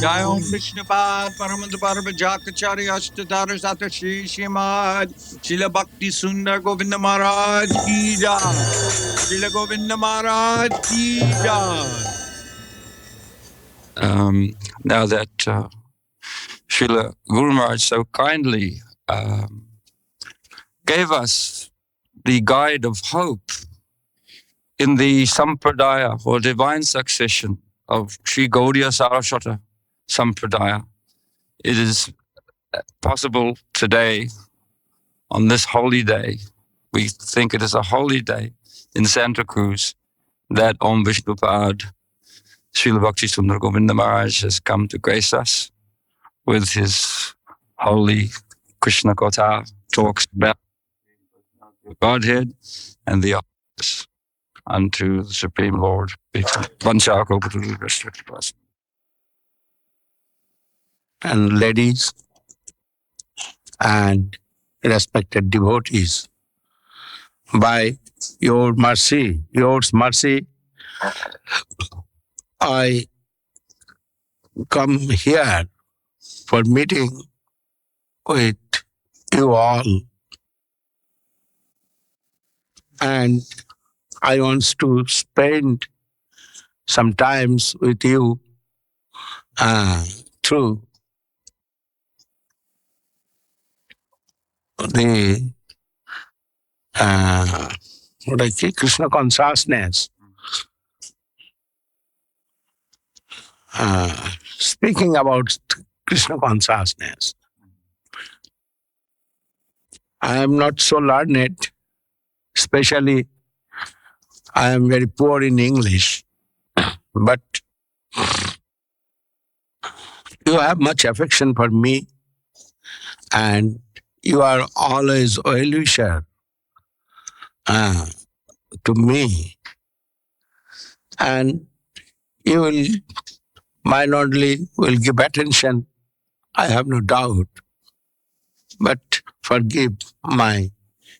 Jai Om Krishna Pad Paramantra Parva Jakacharya Ashtadhara Sata Shri Shrimad Srila Bhakti Sundar Govinda Maharaj Ki Jai. Srila Govinda Maharaj Ki Jai. Now that Srila Guru Maharaj so kindly gave us the guide of hope in the Sampradaya or divine succession of Sri Gaudiya Saraswata Sampradaya, it is possible today, on this holy day, we think it is a holy day in Santa Cruz, that Om Vishnupad Srila Bhakti Sundar Govinda Maharaj has come to grace us with his holy Krishna Katha talks about Godhead and the office unto the Supreme Lord. And ladies and respected devotees, by yours mercy, I come here for meeting with you all, and I want to spend some times with you through the Krishna consciousness. Speaking about Krishna consciousness, I am not so learned, especially I am very poor in English, but you have much affection for me and you are always well-wisher to me, and you will mildly will give attention, I have no doubt, but forgive my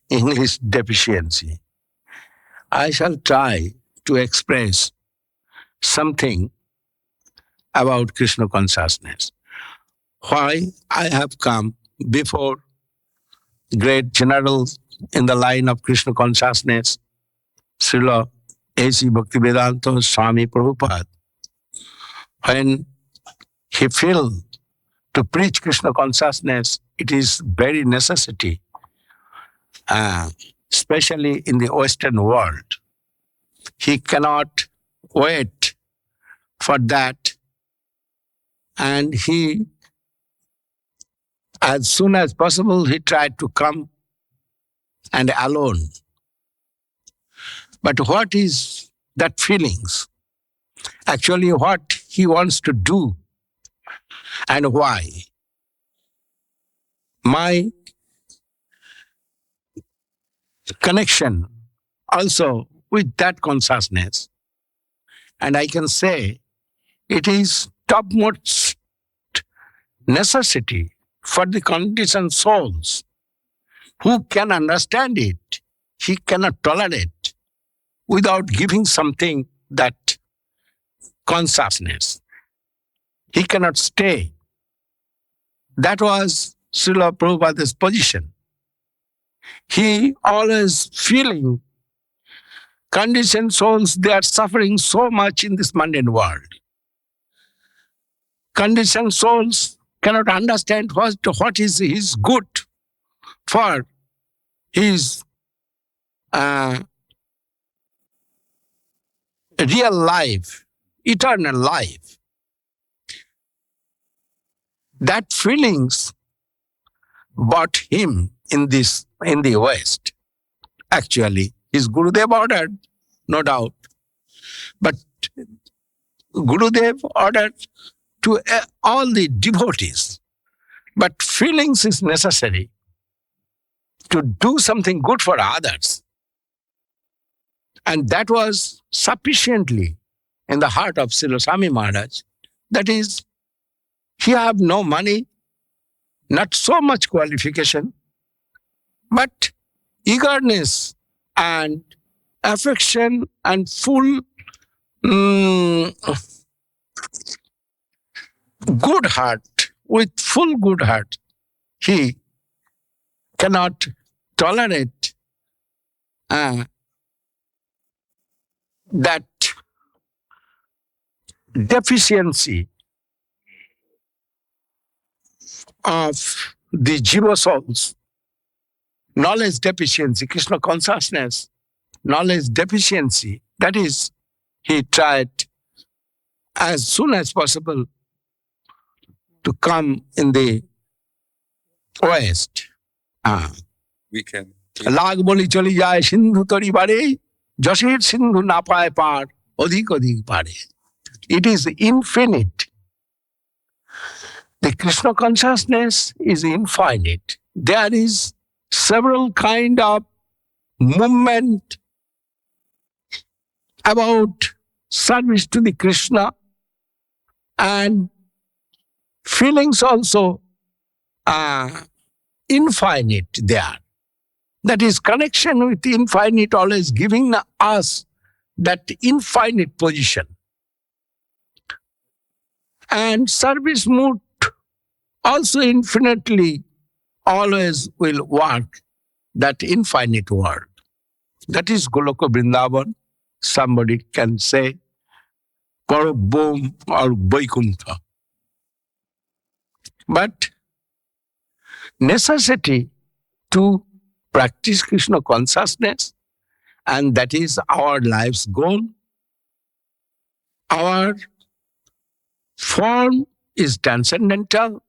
English deficiency. I shall try to express something about Krishna consciousness. Why I have come before great generals in the line of Krishna consciousness, Srila A.c. Bhaktivedanta Swami Prabhupada, when he felt to preach Krishna consciousness, it is very necessity, especially in the Western world. He cannot wait for that, and he, as soon as possible, he tried to come and alone. But what is that feelings? Actually, what he wants to do and why? My connection also with that consciousness, and I can say it is topmost necessity for the conditioned souls who can understand it. He cannot tolerate without giving something that consciousness. He cannot stay. That was Srila Prabhupada's position. He always feeling conditioned souls, they are suffering so much in this mundane world. Conditioned souls cannot understand what is his good for his real life, eternal life. That feelings brought him in the West. Actually, his Gurudev ordered, no doubt. But Gurudev ordered to all the devotees. But feelings is necessary to do something good for others. And that was sufficiently in the heart of Srila Maharaj. That is, he have no money, not so much qualification, but eagerness and affection and full good heart, with full good heart, he cannot tolerate that deficiency of the jiva souls, knowledge deficiency, Krishna consciousness, knowledge deficiency. That is, he tried as soon as possible to come in the West. We can. লাগ বলি চলি যায় সিন্ধু তরি বারে যশের সিন্ধু না পায় পার অধিক অধিক পারে. It is infinite. The Krishna consciousness is infinite. There is several kind of movement about service to the Krishna, and feelings also infinite there. That is connection with the infinite, always giving us that infinite position. And service mood also infinitely always will work that infinite world. That is Goloka Vrindavan. Somebody can say Parabhom or Vaikuntha. But necessity to practice Krishna consciousness, and that is our life's goal. Our form is transcendental,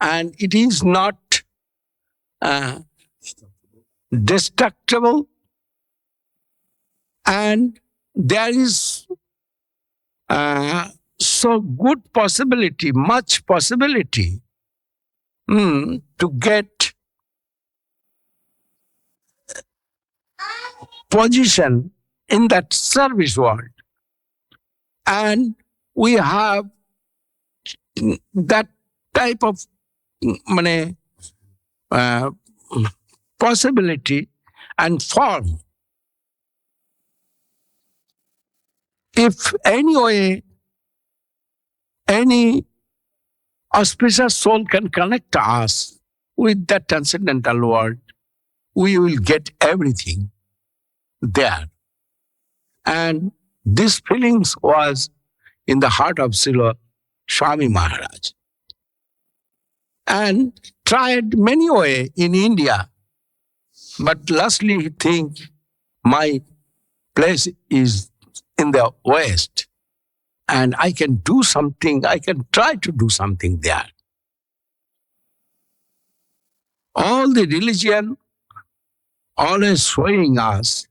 and it is not destructible, and there is so good possibility, much possibility to get position in that service world. And we have that type of possibility and form. If any way, any auspicious soul can connect us with that transcendental world, we will get everything there. And this feelings was in the heart of Srila Swami Maharaj. And tried many way in India, but lastly he think my place is in the West, and I can do something, I can try to do something there. All the religion always showing us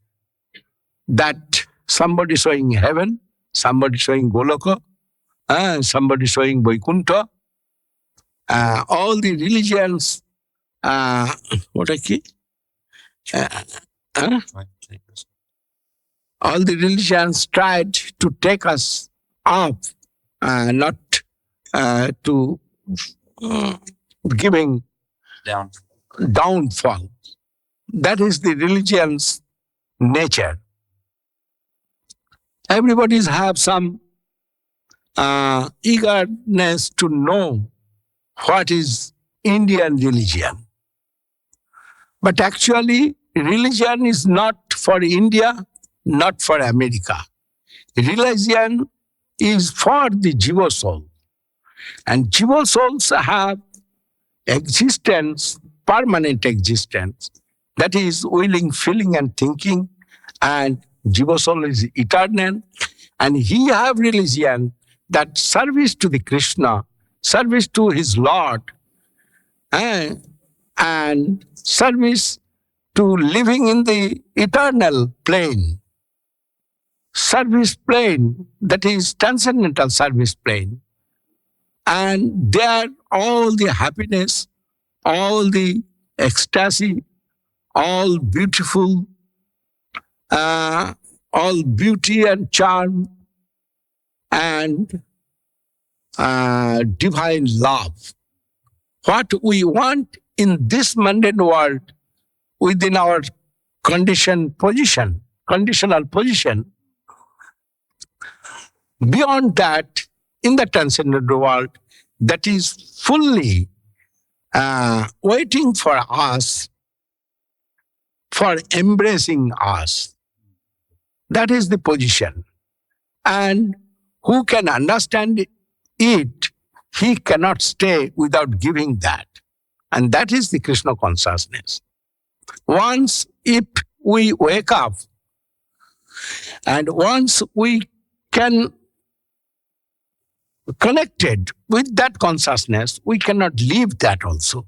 that somebody showing heaven, somebody showing Goloka, somebody showing Vaikuntha. All the religions, all the religions tried to take us up, not to giving downfall. That is the religion's nature. Everybody have some eagerness to know what is Indian religion. But actually, religion is not for India, not for America. Religion is for the Jiva soul. And Jiva souls have existence, permanent existence. That is willing, feeling and thinking. And Jiva soul is eternal. And he have religion that service to the Krishna, service to his Lord, and service to living in the eternal plane, service plane, that is transcendental service plane. And there all the happiness, all the ecstasy, all beautiful, all beauty and charm and divine love. What we want in this mundane world within our conditional position, beyond that, in the transcendental world, that is fully waiting for us, for embracing us. That is the position. And who can understand it, he cannot stay without giving that. And that is the Krishna consciousness. Once if we wake up and once we can connected with that consciousness, we cannot leave that also.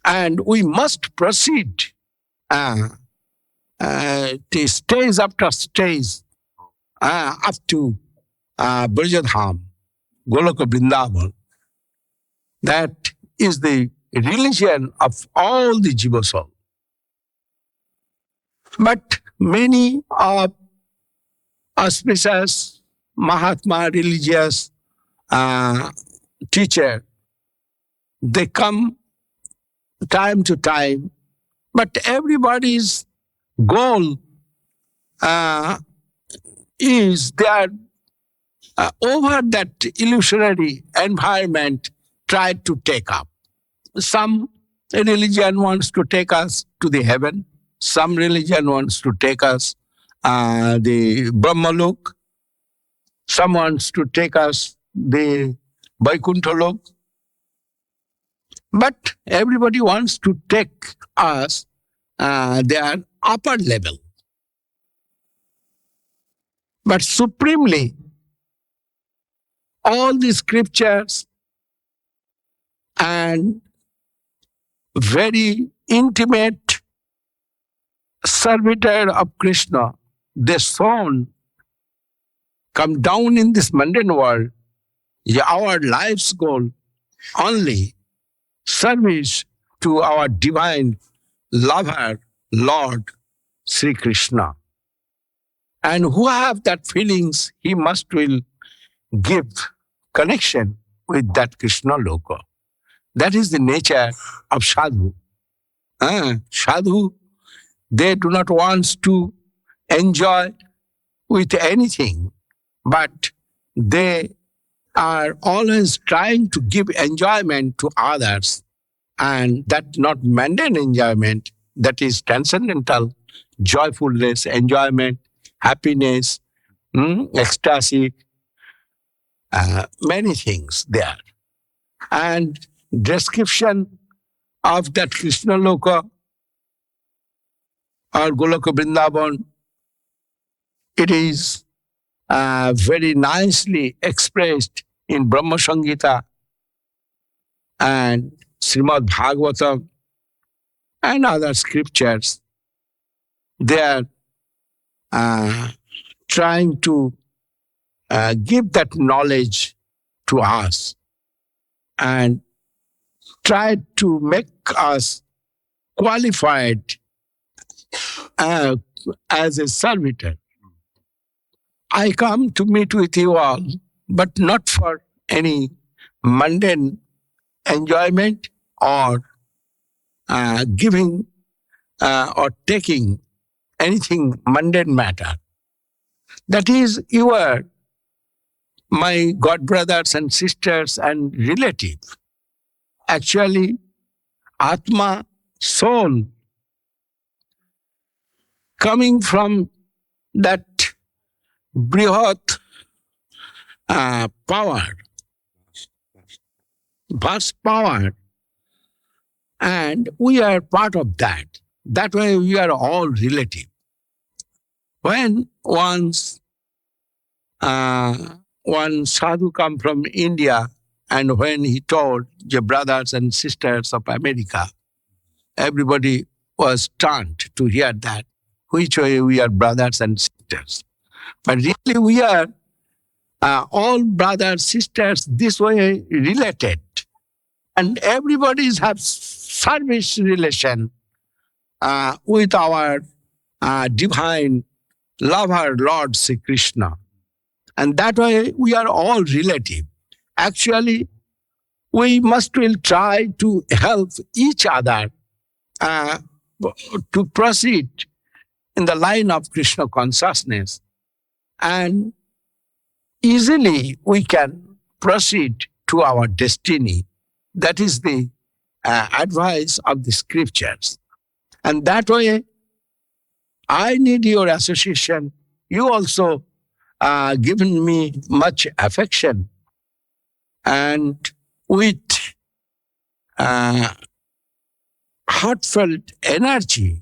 And we must proceed the stage after stage up to Brajadham, Goloka Vrindavan. That is the religion of all the Jiva soul. But many of auspicious Mahatma religious teacher, they come time to time, but everybody's goal is they are over that illusionary environment tried to take up. Some religion wants to take us to the heaven. Some religion wants to take us the Brahmalok. Some wants to take us the Vaikuntha Lok. But everybody wants to take us their upper level. But supremely, all the scriptures and very intimate servitor of Krishna, they sown, come down in this mundane world, our life's goal only service to our divine lover, Lord Sri Krishna. And who have that feelings, he must will give connection with that Krishna Loka. That is the nature of sadhu. Sadhu, they do not want to enjoy with anything, but they are always trying to give enjoyment to others. And that not mundane enjoyment, that is transcendental joyfulness, enjoyment, happiness, ecstasy, many things there. And description of that Krishna Loka or Goloka Vrindavan, it is very nicely expressed in Brahma Samhita and Srimad Bhagavatam and other scriptures. They are trying to give that knowledge to us and try to make us qualified as a servitor. I come to meet with you all, but not for any mundane enjoyment or giving or taking anything mundane matter. That is, you are my god brothers and sisters and relatives. Actually, Atma, soul, coming from that brihat power, vast power, and we are part of that. That way we are all relative. When once one sadhu come from India, and when he told the brothers and sisters of America, everybody was stunned to hear that, which way we are brothers and sisters. But really we are all brothers, sisters, this way related. And everybody have service relation with our divine lover, Lord Sri Krishna. And that way we are all relative. Actually, we must will try to help each other to proceed in the line of Krishna consciousness. And easily we can proceed to our destiny. That is the advice of the scriptures. And that way, I need your association. You also given me much affection. And with heartfelt energy,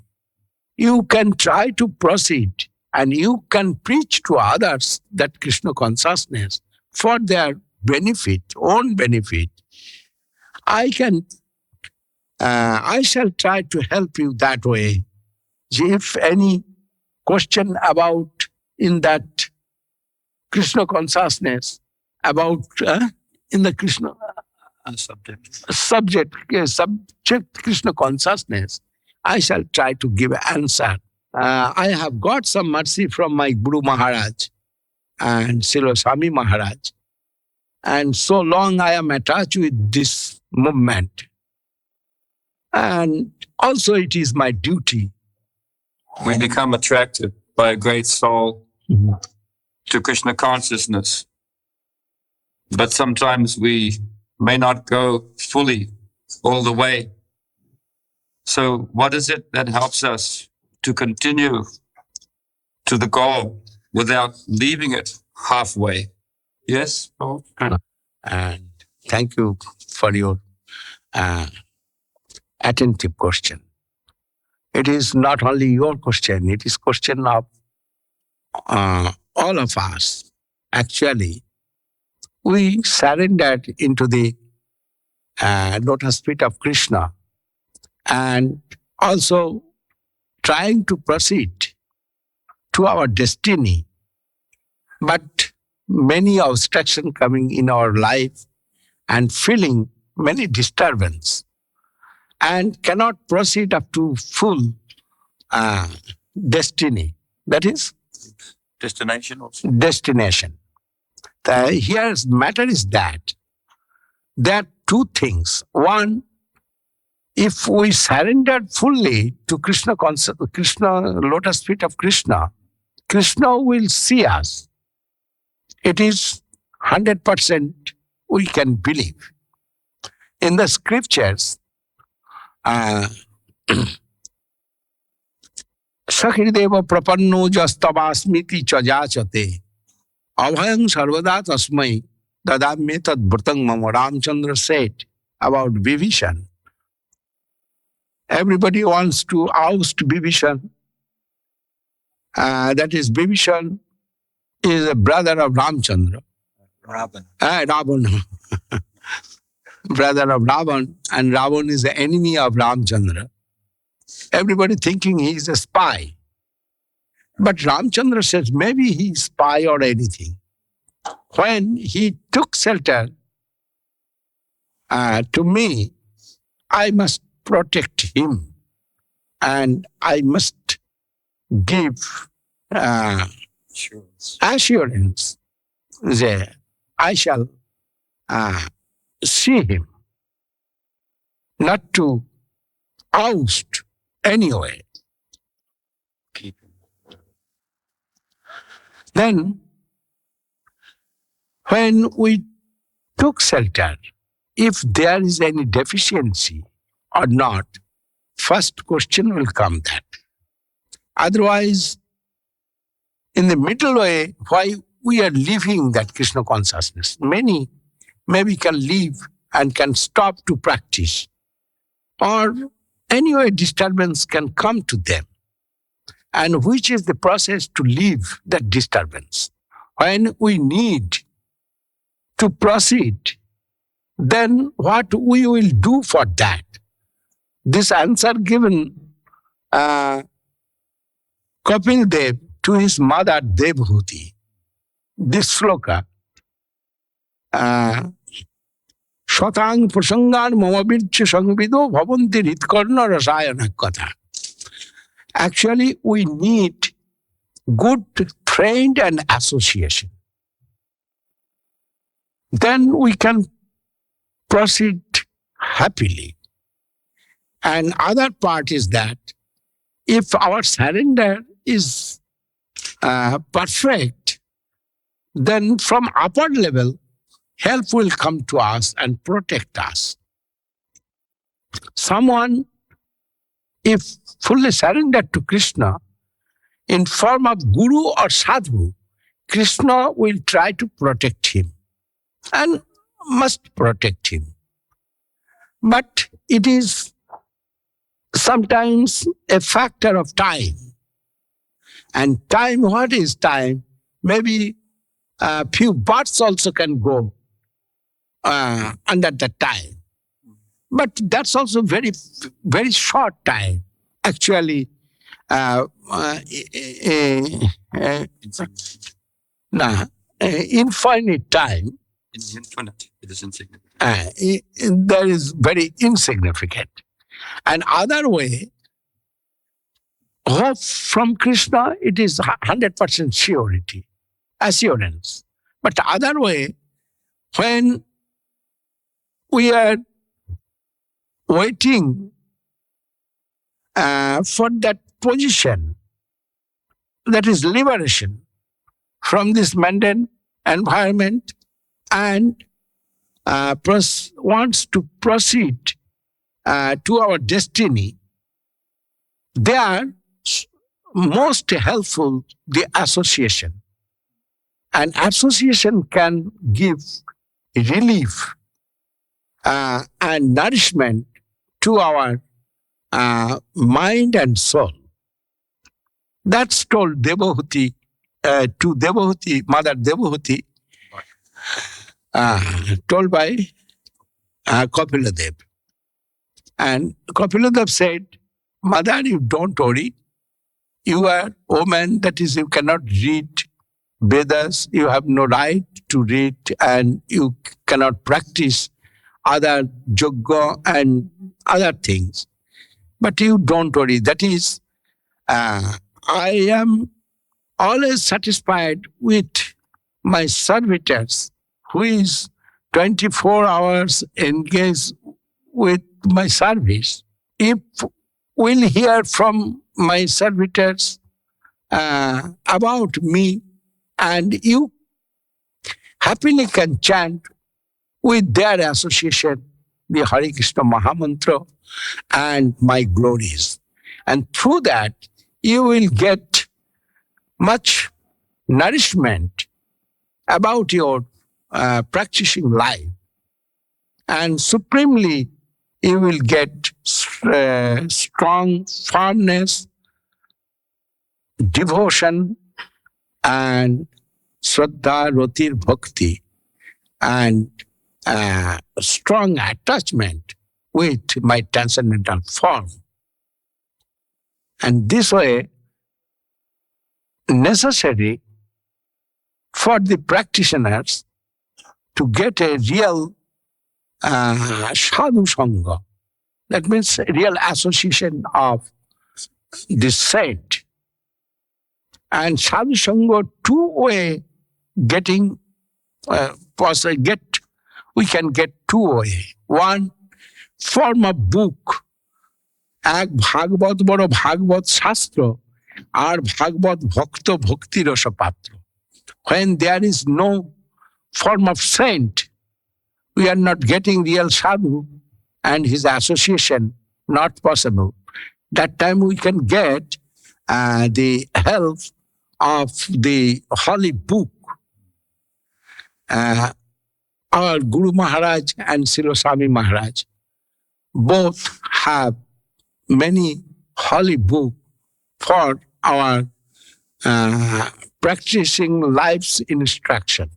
you can try to proceed and you can preach to others that Krishna consciousness for their benefit, own benefit. I shall try to help you that way. If any question about in that Krishna consciousness, about in the Krishna subject Krishna consciousness, I shall try to give answer. I have got some mercy from my Guru Maharaj and Srila Swami Maharaj. And so long I am attached with this movement. And also it is my duty. We become attracted by a great soul to Krishna consciousness. But sometimes we may not go fully all the way. So what is it that helps us to continue to the goal without leaving it halfway? Yes, Paul? And thank you for your attentive question. It is not only your question, it is question of all of us. Actually, we surrendered into the lotus feet of Krishna and also trying to proceed to our destiny. But many obstructions coming in our life and feeling many disturbance and cannot proceed up to full destiny. That is Destination also. destination. Here's matter is that there are two things. One, if we surrendered fully to Krishna, lotus feet of Krishna, Krishna will see us. It is 100% we can believe. In the scriptures, Sakrideva prapanno jastabasmiti chajachate abhayang sarvada tasmai dadamye tad bhrutang mama. Ramchandra said about Vibhishan. Everybody wants to oust Vibhishan. That is, Vibhishan is a brother of Ramchandra. Ravan. Ravan. Brother of Ravan, and Ravan is the enemy of Ramchandra. Everybody thinking he is a spy. But Ramchandra says maybe he is spy or anything. When he took shelter to me, I must protect him and I must give assurance that I shall see him, not to oust anyway. Then, when we took shelter, if there is any deficiency or not, first question will come that. Otherwise, in the middle way, why we are leaving that Krishna consciousness? Many maybe can leave and can stop to practice. Or anyway, disturbance can come to them. And which is the process to leave that disturbance? When we need to proceed, then what we will do for that? this answer given Kapil Dev to his mother Devhuti. This sloka, Shatang prasangan mamavircha sangvido bhavanti ritkarna rasayana katha. Actually, we need good friend and association. Then we can proceed happily. And other part is that if our surrender is perfect, then from upper level, help will come to us and protect us. Someone, if fully surrendered to Krishna, in form of guru or sadhu, Krishna will try to protect him and must protect him. But it is sometimes a factor of time. And time, what is time? Maybe a few births also can go under that time. But that's also very, very short time. Actually, infinite time. It's infinite. It is insignificant. That is very insignificant. And other way, hope from Krishna, it is 100% surety, assurance. But the other way, when we are waiting for that position, that is liberation from this mundane environment, and wants to proceed to our destiny, they are most helpful, the association. And association can give relief and nourishment to our mind and soul. That's told Devahuti to Devahuti, Mother Devahuti, told by Kapila Dev. And Kapila Dev said, Mother, you don't worry. You are a woman, that is, you cannot read Vedas, you have no right to read, and you cannot practice other yoga and other things. But you don't worry. That is, I am always satisfied with my servitors, who is 24 hours engaged with my service. If we'll hear from my servitors about me, and you happily can chant with their association the Hare Krishna Mahamantra and my glories. And through that, you will get much nourishment about your practicing life. And supremely, you will get strong firmness, devotion, and Shraddha, Ratir, Bhakti, and strong attachment with my transcendental form. And this way, necessary for the practitioners to get a real sadhu sangha. That means a real association of the saint. And sadhu sangha, two-way getting, we can get two-way. One, form of book, এক ভাগবত বড় ভাগবত শাস্ত্র আর ভাগবত ভক্ত ভক্তি রস পাত্র. When there is no form of saint, we are not getting real sadhu and his association not possible. That time we can get the help of the holy book. Our Guru Maharaj and Srila Swami Maharaj both have many holy books for our practicing life's instruction.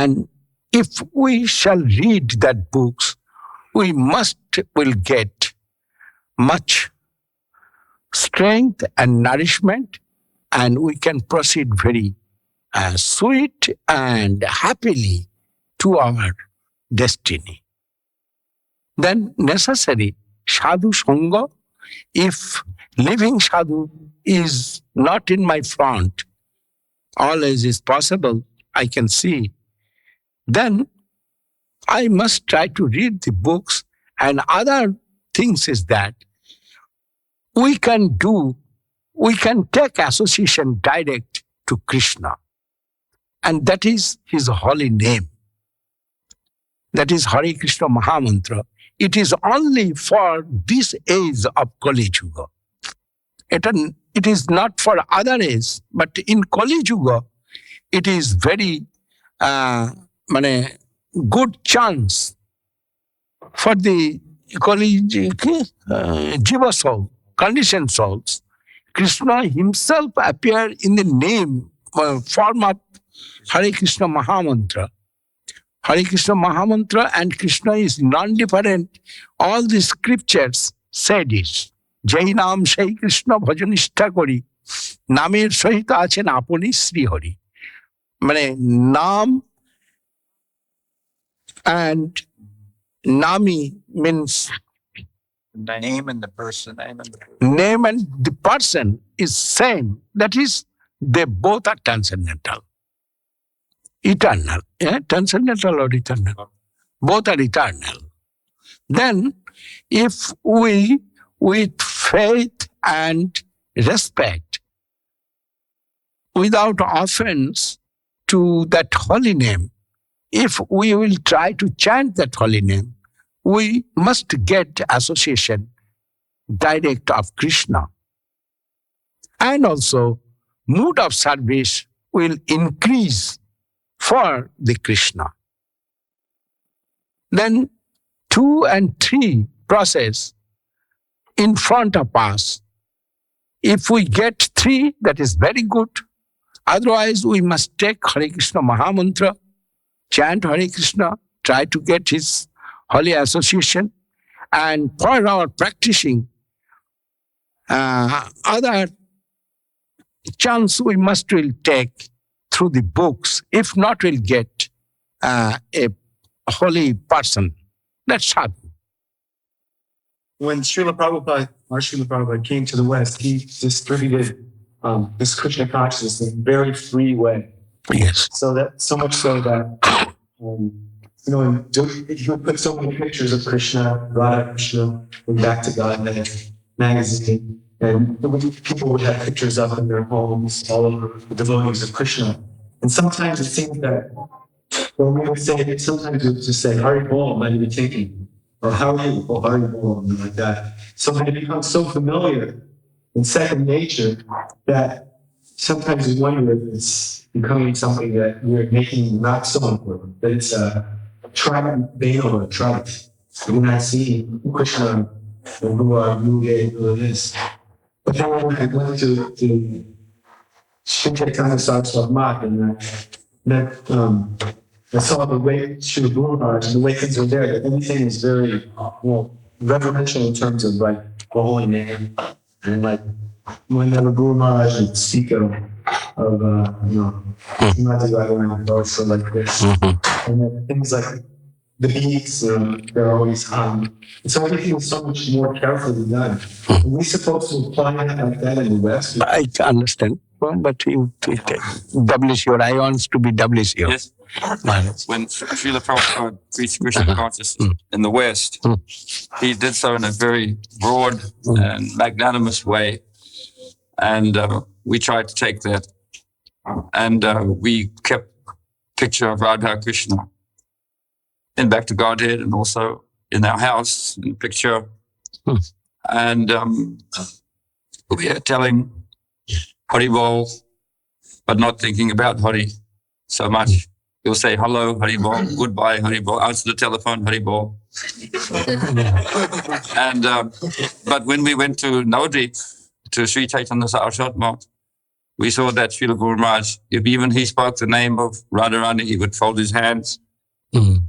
And if we shall read that books, we will get much strength and nourishment, and we can proceed very sweet and happily to our destiny. Then necessary sadhu sangha. If living sadhu is not in my front, always is possible, I can see, then I must try to read the books. And other things is that we can take association direct to Krishna. And that is his holy name. That is Hare Krishna Mahamantra. It is only for this age of Kali Yuga. It is not for other age, but in Kali Yuga, it is very good chance for the Kali Jiva soul, conditioned souls. Krishna himself appeared in the name, form of Hare Krishna Mahamantra. Hare Krishna Mahamantra and Krishna is non-different. All the scriptures said it. Jai Nam Sai Krishna Bhajanishta Kori. Namer Sahita Achen Aponi Sri Hari. Nam and Nami means The name and the person. name and the person is same. That is, they both are transcendental. Eternal. Transcendental or eternal? Both are eternal. Then, if we, with faith and respect, without offense to that holy name, if we will try to chant that holy name, we must get association direct of Krishna. And also, mood of service will increase for the Krishna. Then 2 and 3 process in front of us. If we get 3, that is very good. Otherwise, we must take Hare Krishna Mahamantra, chant Hare Krishna, try to get his holy association, and for our practicing other chance we will take through the books. If not, we'll get a holy person. That's sadhu. When Srila Prabhupada came to the West, he distributed this Krishna consciousness in a very free way. Yes. So much so that he would put so many pictures of Krishna, Radha Krishna, and Back to Godhead magazine, and people would have pictures up in their homes, all over the devotees of Krishna. And sometimes it seems that when we would say, sometimes we would just say Hari Bol, might be thinking, or how are you, or Hari Bol, something like that. So it becomes so familiar and second nature that sometimes we wonder if it's becoming something that we're making not so important, that it's a trite veil or a trite. We're not seeing Krishna and who are who it is. But then when I went to Sri Chaitanya Saraswat Math and I saw the way Sri Maharaj and the way things are there, that everything is very reverential in terms of like the holy name. And like whenever Guru Maharaj would speak of so like this. And then things like the beats, they're always hung. And so everything is so much more carefully done. Are we supposed to apply it like that in the West? I understand. Well, but you double sure. I want to be double sure. Yes. When Srila Prabhupada preached Krishna consciousness in the West, he did so in a very broad and magnanimous way. And we tried to take that. And we kept a picture of Radha Krishna in Back to Godhead and also in our house in picture. And we are telling Hari Bol, but not thinking about Hari so much. You'll say hello, Hari Bol, goodbye, Hari Bol, answer the telephone, Hari Bol. And but when we went to Navadvip, to Sri Chaitanya Saraswat Math, we saw that Srila Guru Maharaj, if even he spoke the name of Radharani, he would fold his hands.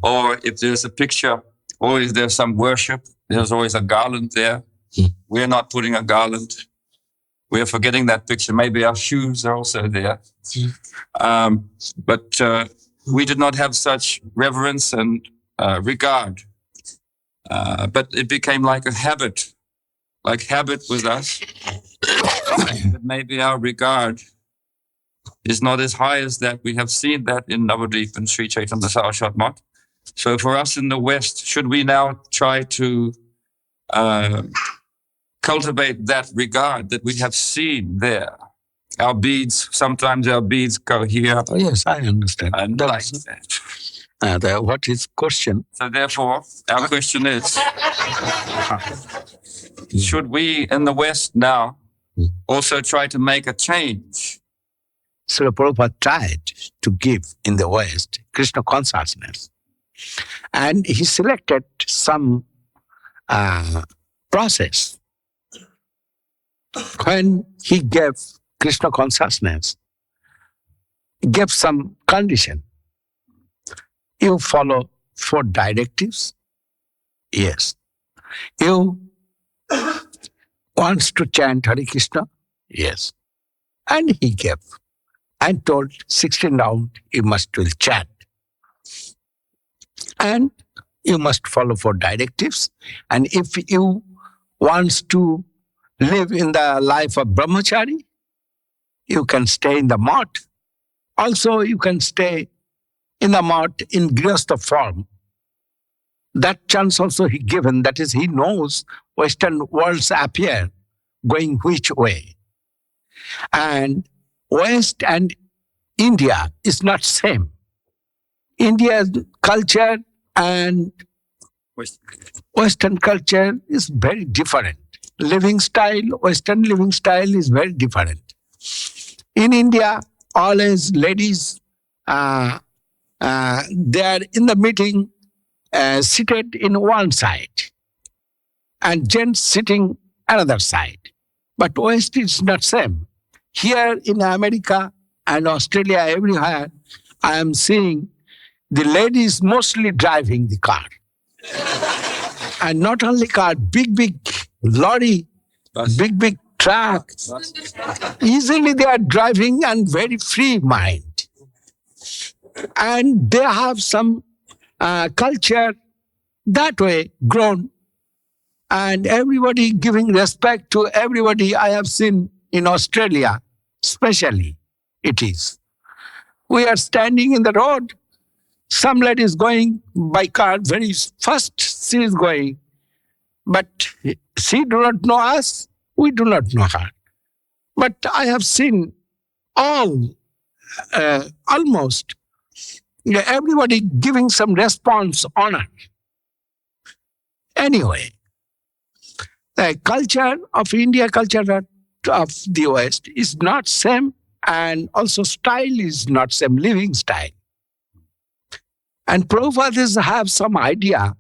Or if there's a picture always there's some worship. There's always a garland there. We're not putting a garland. We're forgetting that picture. Maybe our shoes are also there. But we did not have such reverence and regard. But it became like a habit with us. But maybe our regard is not as high as that. We have seen that in Navadvip and Sri Chaitanya Saraswat Math. So for us in the West, should we now try to cultivate that regard that we have seen there? Our beads, sometimes our beads go here. Oh, yes, I understand. And like that. What is question? So therefore, our question is, should we in the West now also try to make a change? Srila Prabhupada tried to give in the West Krishna consciousness. And he selected some process. When he gave Krishna consciousness, gave some condition. You follow 4 directives? Yes. You wants to chant Hare Krishna? Yes. And he gave and told 16 rounds you must will chant. And you must follow 4 directives. And if you wants to live in the life of brahmachari, you can stay in the mart. Also, you can stay in the mart in grihastha form. That chance also he given, that is, he knows Western world's appear going which way. And West and India is not same. India's culture and Western culture is very different. Living style, Western living style is very different. In India, always ladies, they are in the meeting seated in one side and gents sitting another side. But West is not same. Here in America and Australia, everywhere, I am seeing the ladies mostly driving the car. And not only car, big lorry, big truck. Easily they are driving and very free mind. And they have some culture that way grown. And everybody giving respect to everybody. I have seen in Australia, especially it is. We are standing in the road. Some lady is going by car very fast. She is going. But she do not know us. We do not know her. But I have seen almost everybody giving some response, honor. Anyway, the culture of India, culture of the West is not same, and also style is not same, living style. And Prabhupada have some idea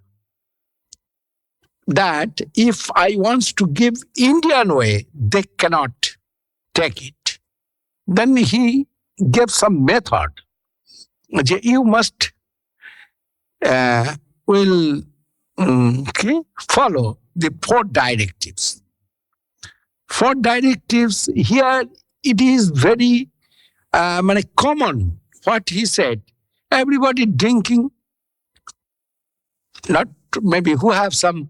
that if I want to give Indian way, they cannot take it. Then he gave some method. You must follow the 4 directives. 4 directives here, it is very common what he said. Everybody drinking, not maybe who have some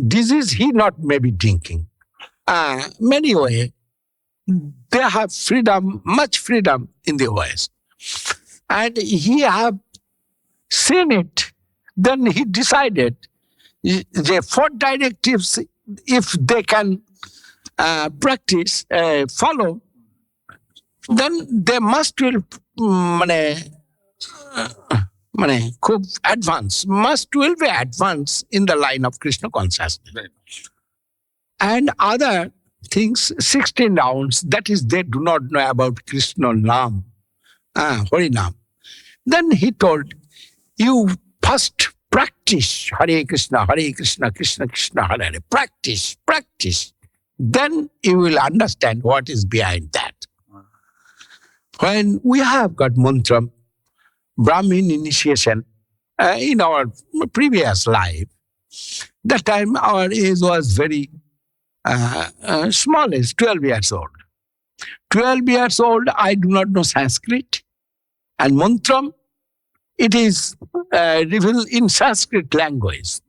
disease, he not maybe drinking. Many way, they have freedom, much freedom in the West. And he have seen it. Then he decided the 4 directives, if they can practice, follow, then they must will advance, must will be advance in the line of Krishna consciousness. And other things, 16 rounds, that is, they do not know about Krishna Nam, Harinam. Then he told, you first practice Hare Krishna, Krishna Krishna, Hare Hare. Practice. Then you will understand what is behind that. When we have got mantra, Brahmin initiation, in our previous life. That time our age was very small age, 12 years old. 12 years old, I do not know Sanskrit. And mantram, it is revealed in Sanskrit language.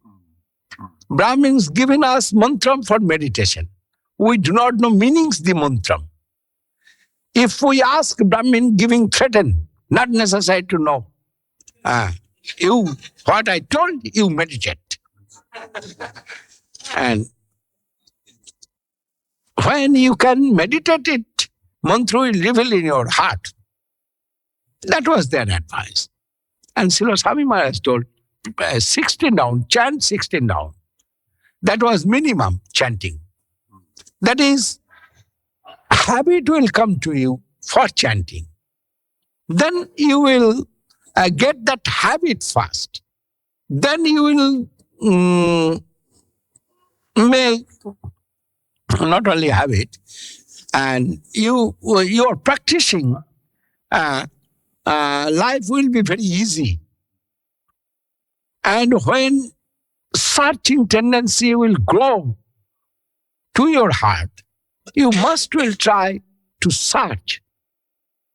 Brahmins given us mantram for meditation. We do not know meanings the mantram. If we ask Brahmin giving threaten, not necessary to know. You, what I told you, meditate. And when you can meditate it, mantra will reveal in your heart. That was their advice. And Srila Swami Maharaj told, 16 down, chant 16 down. That was minimum chanting. That is, habit will come to you for chanting. Then you will get that habit first. Then you will make not only habit, and you are practicing, life will be very easy. And when searching tendency will grow to your heart, you must will try to search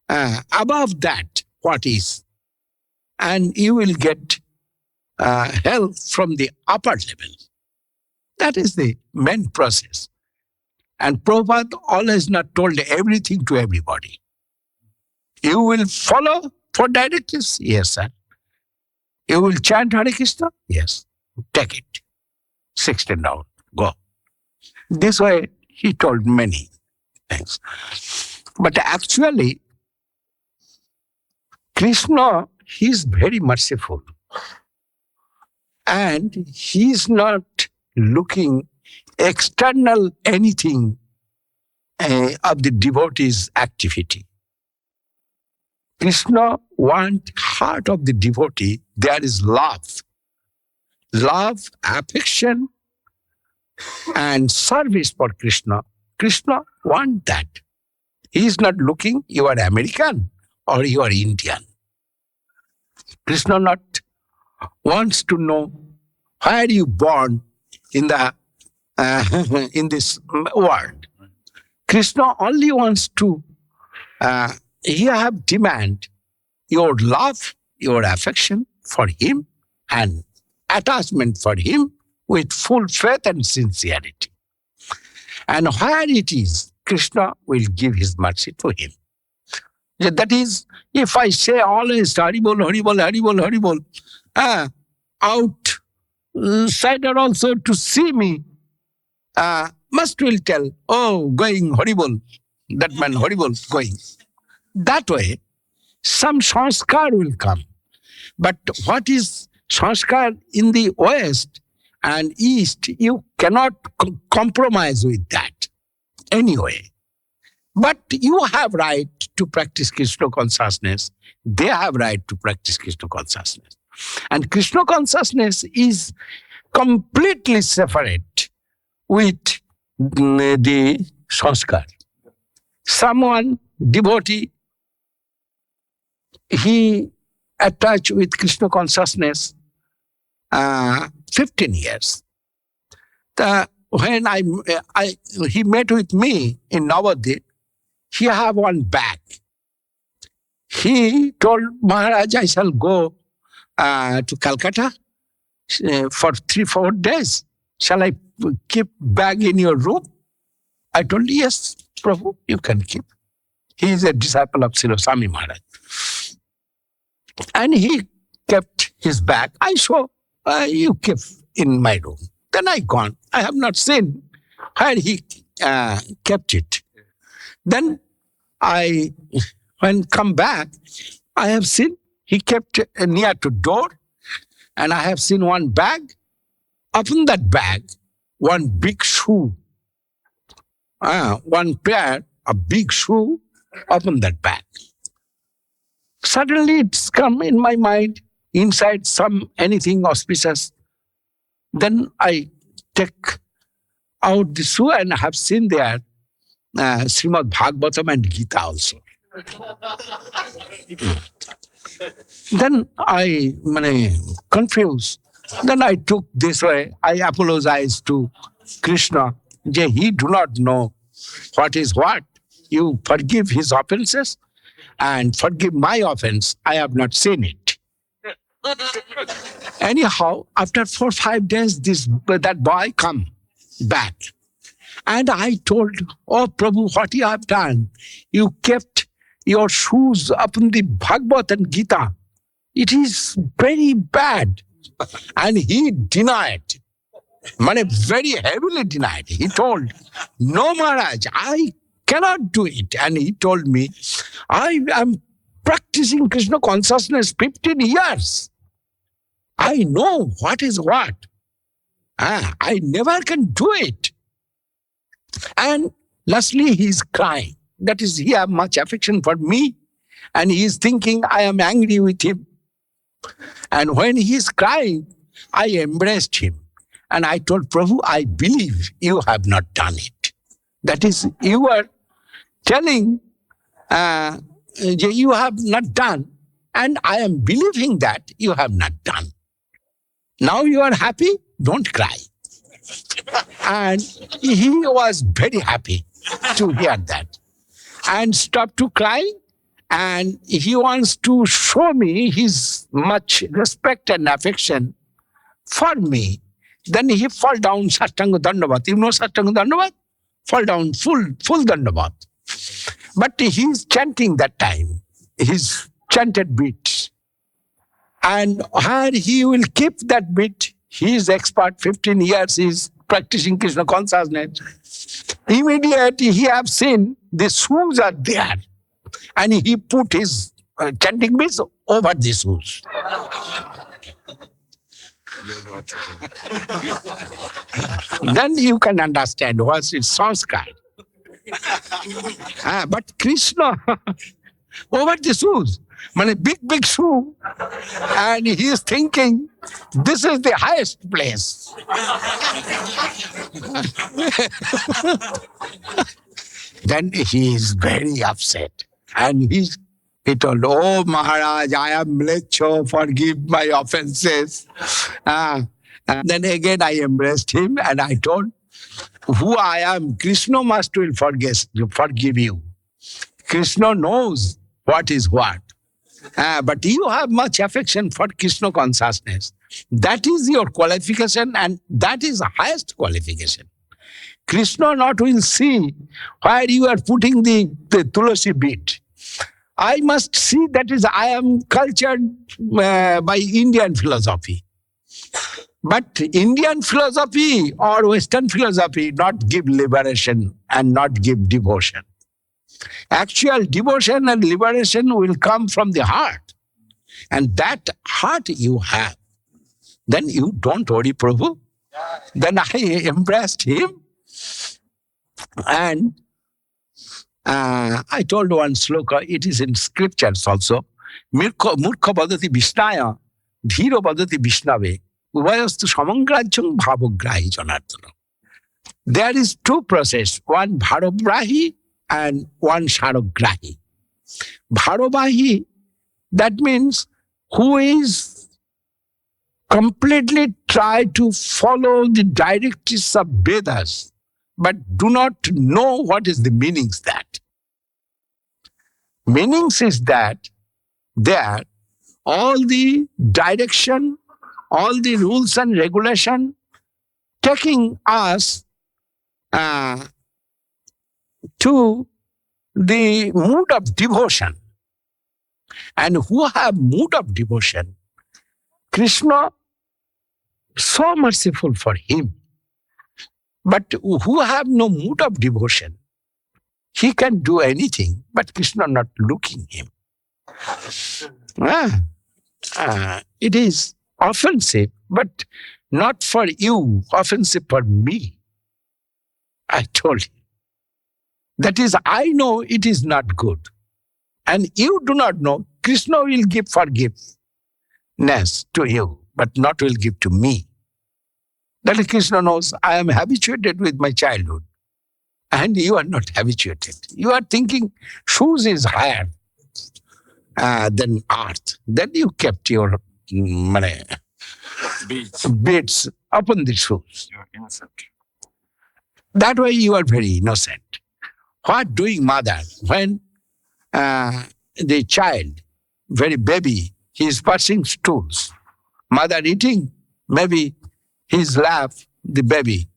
above that what is, and you will get help from the upper level. That is the main process. And Prabhupada always not told everything to everybody. You will follow for directives? Yes, sir. You will chant Hare Krishna? Yes. Take it. 16 down. Go. This way he told many things. But actually, Krishna, he is very merciful. And he is not looking external anything of the devotee's activity. Krishna wants heart of the devotee. There is love. Love, affection, and service for Krishna. Krishna wants that. He is not looking, you are American or you are Indian. Krishna not wants to know where you born in the in this world. Krishna only wants to he have demand your love, your affection for him, and attachment for him with full faith and sincerity. And where it is, Krishna will give his mercy to him. That is, if I say always Haribol, Haribol, Haribol, Haribol, outsider also to see me must will tell, oh, going horrible, that man horrible going. That way, some sanskar will come. But what is sanskar in the West and East, you cannot compromise with that anyway. But you have right to practice Krishna consciousness. They have right to practice Krishna consciousness. And Krishna consciousness is completely separate with the sanskar. Someone, devotee, he attached with Krishna consciousness 15 years. When he met with me in Navadvip, he have one bag. He told Maharaj, I shall go to Calcutta for 3-4 days. Shall I keep bag in your room? I told, yes, Prabhu, you can keep. He is a disciple of Srila Swami Maharaj. And he kept his bag. I saw, you kept in my room. Then I gone. I have not seen where he kept it. Then when come back, I have seen he kept near to door, and I have seen one bag. Upon that bag, one big shoe. One pair, a big shoe upon that bag. Suddenly it's come in my mind, inside anything auspicious. Then I take out the shoe and I have seen there Srimad Bhagavatam and Gita also. Then I confused. Then I took this way. I apologized to Krishna. He do not know what is what. You forgive his offenses and forgive my offense. I have not seen it. Anyhow, after 4-5 days, that boy come back. And I told, oh Prabhu, what you have done? You kept your shoes upon the Bhagavad and Gita. It is very bad. And he denied, very heavily denied. He told, no Maharaj, I cannot do it. And he told me, I am practicing Krishna consciousness 15 years. I know what is what. I never can do it. And lastly, he is crying. That is, he have much affection for me. And he is thinking I am angry with him. And when he is crying, I embraced him. And I told Prabhu, I believe you have not done it. That is, you are telling you have not done. And I am believing that you have not done. Now you are happy, don't cry. And he was very happy to hear that. And stopped to cry. And he wants to show me his much respect and affection for me. Then he fall down Satanga Dandavat. You know Satanga Dandavat? Fall down full Dandavat. But he is chanting that time, his chanted beats. And where he will keep that beat, he is expert, 15 years he is practicing Krishna consciousness. Immediately he have seen the shoes are there. And he put his chanting beats over the shoes. Then you can understand what is sanskar. But Krishna, over the shoes, big shoe, and he is thinking, this is the highest place. Then he is very upset. And he told, oh Maharaj, I am mlecho, forgive my offenses. And then again I embraced him and I told, who I am, Krishna must will forgive you. Krishna knows what is what. But you have much affection for Krishna consciousness. That is your qualification and that is the highest qualification. Krishna not will see where you are putting the Tulasi bead. I must see that is I am cultured by Indian philosophy. But Indian philosophy or Western philosophy not give liberation and not give devotion. Actual devotion and liberation will come from the heart. And that heart you have. Then you don't worry, Prabhu. Then I embraced him. And I told one sloka, it is in scriptures also. Murkha badati vishnaya, dhiro badati vishnave, uvayastu samangrajyam bhavograhi janardana. There is two processes, one bharagrahi and one sharagrahi. Bharagrahi, that means who is completely try to follow the directives of Vedas, but do not know what is the meanings that. Meanings is that there, all the direction, all the rules and regulation, taking us to the mood of devotion. And who have mood of devotion, Krishna, so merciful for him. But who have no mood of devotion, he can do anything, but Krishna not looking him. It is offensive, but not for you, offensive for me. I told him. That is, I know it is not good. And you do not know, Krishna will give forgiveness to you, but not will give to me. That Krishna knows I am habituated with my childhood. And you are not habituated. You are thinking shoes is higher. then earth. Then you kept your beads upon the shoes. You're innocent. That way you are very innocent. What doing mother when the child, very baby, he is passing stools. Mother eating, maybe his lap, the baby.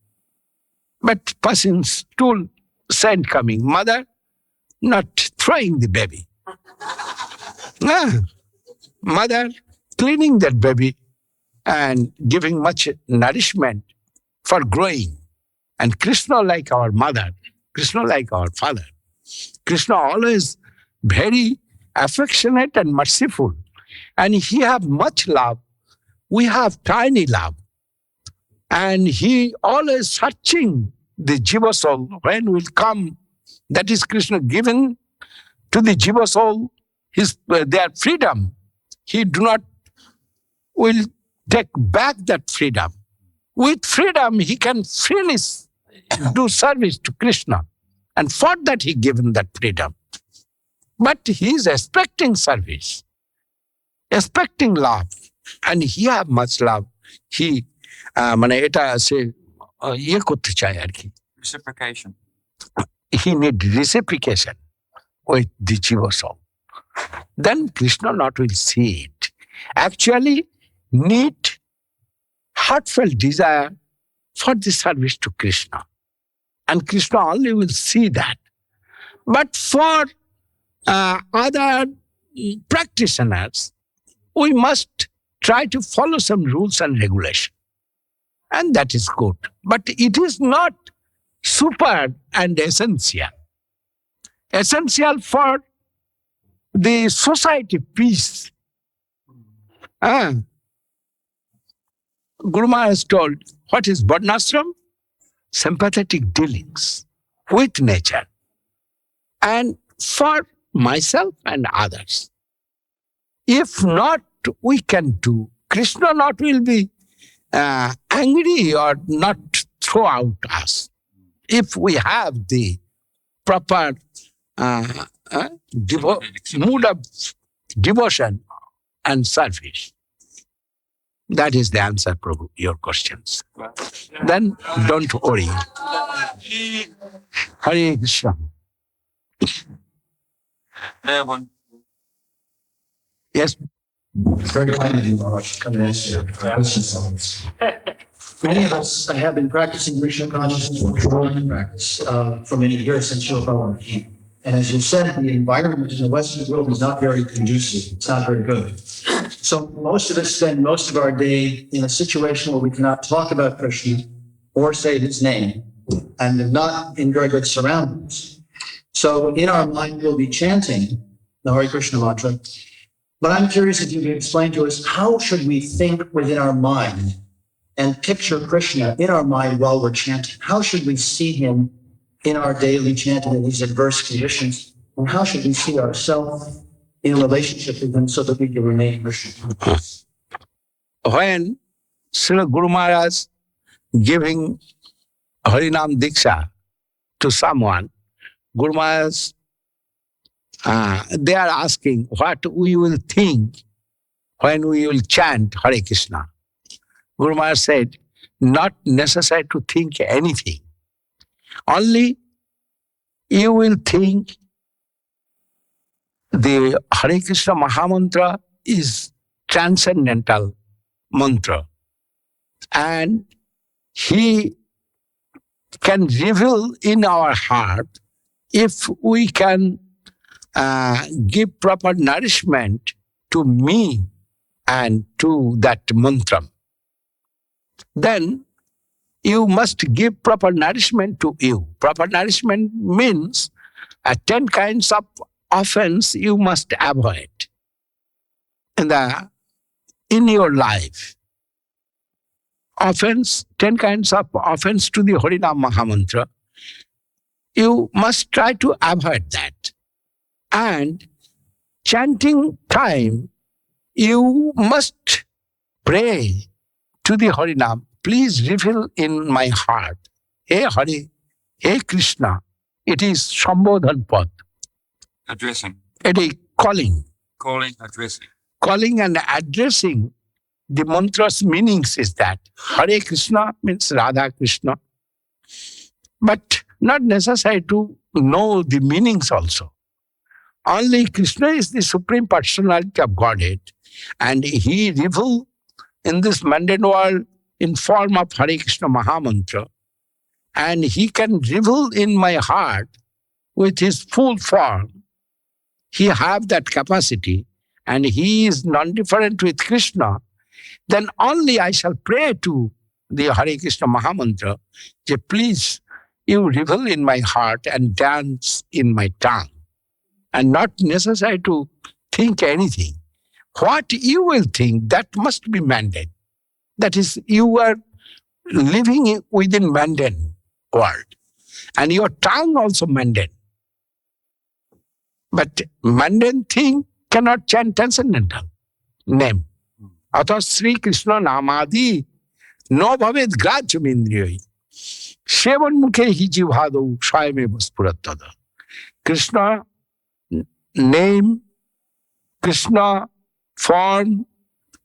But passing stool, scent coming. Mother not throwing the baby. Mother cleaning that baby and giving much nourishment for growing. And Krishna like our mother, Krishna like our father. Krishna always very affectionate and merciful. And he have much love. We have tiny love. And he always searching the jiva soul when will come. That is Krishna given to the jiva soul their freedom. He do not will take back that freedom. With freedom, he can freely do service to Krishna. And for that, he given that freedom. But he is expecting service, expecting love. And he have much love. He, এটা সে করতে চায় আর কি. Reciprocation. He need reciprocation with the jiva soul. Then Krishna not will see it. Actually, need heartfelt desire for the service to Krishna. And Krishna only will see that. But for other practitioners, we must try to follow some rules and regulations. And that is good. But it is not super and essential. Essential for the society peace. Guru Maharaj told, what is Varnashram? Sympathetic dealings with nature. And for myself and others. If not, we can do. Krishna not will be angry or not throw out us. If we have the proper mood of devotion and service. That is the answer, Prabhu, your questions. Then don't worry. Hare Krishna. Yes. It's very kind of you, Maharaj, to come and answer questions on this. Many of us have been practicing Krishna consciousness or growing practice for many years since Srila Prabhupada. And as you said, the environment in the Western world is not very conducive. It's not very good. So most of us spend most of our day in a situation where we cannot talk about Krishna or say his name and not in very good surroundings. So in our mind, we'll be chanting the Hare Krishna mantra. But I'm curious if you can explain to us, how should we think within our mind and picture Krishna in our mind while we're chanting? How should we see him in our daily chanting in these adverse conditions? And how should we see ourselves in a relationship with him so that we can remain Krishna? When Srila Guru Maharaj giving Harinam Diksha to someone, Guru Maharaj, they are asking what we will think when we will chant Hare Krishna. Guru Maharaj said, not necessary to think anything. Only you will think the Hare Krishna Mahamantra is transcendental mantra. And he can reveal in our heart if we can give proper nourishment to me and to that mantra. Then you must give proper nourishment to you. Proper nourishment means 10 kinds of offense you must avoid in your life. Offense, 10 kinds of offense to the Harinam Mahamantra. You must try to avoid that. And chanting time, you must pray to the Harinam. Please reveal in my heart, Hey Hare, Hey Krishna. It is Sambodhan Pad. Addressing. It is calling. Calling, addressing. Calling and addressing, the mantra's meanings is that Hare Krishna means Radha Krishna, but not necessary to know the meanings also. Only Krishna is the Supreme Personality of Godhead, and he revealed in this mundane world in form of Hare Krishna Mahamantra, and he can reveal in my heart with his full form. He have that capacity, and he is non-different with Krishna. Then only I shall pray to the Hare Krishna Mahamantra, that please you reveal in my heart and dance in my tongue, and not necessary to think anything. What you will think, that must be mundane. That is, you are living within mundane world, and your tongue also mundane. But mundane thing cannot chant transcendental name. Atha Sri Krishna Namadi no bhavet grajyam indriyai sevan mukhe hi jivhadau swayame spuratada. Krishna name, Krishna form,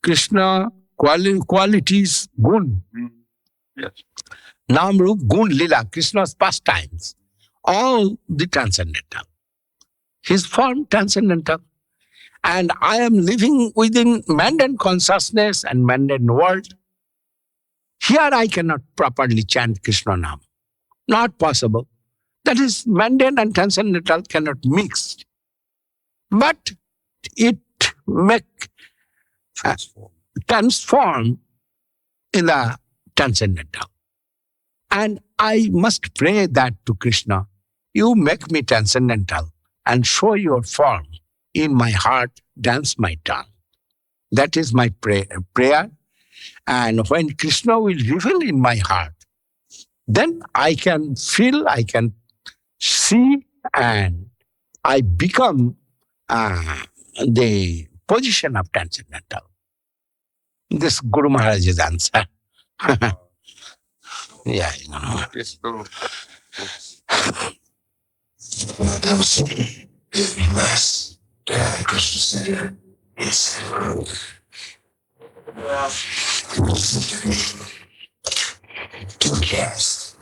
Krishna qualities, gun. Yes. Nam, Rup, Gun, Lila, Krishna's pastimes, all the transcendental. His form transcendental. And I am living within mundane consciousness and mundane world. Here I cannot properly chant Krishna Nam. Not possible. That is, mundane and transcendental cannot mix. But it make transform in the transcendental. And I must pray that to Krishna, you make me transcendental and show your form in my heart, dance my tongue. That is my prayer. And when Krishna will reveal in my heart, then I can feel, I can see, and I become the position of transcendental. This Guru Maharaj's answer. Yeah, you know. Yes, Guru. That was last Krishna said, it's to cast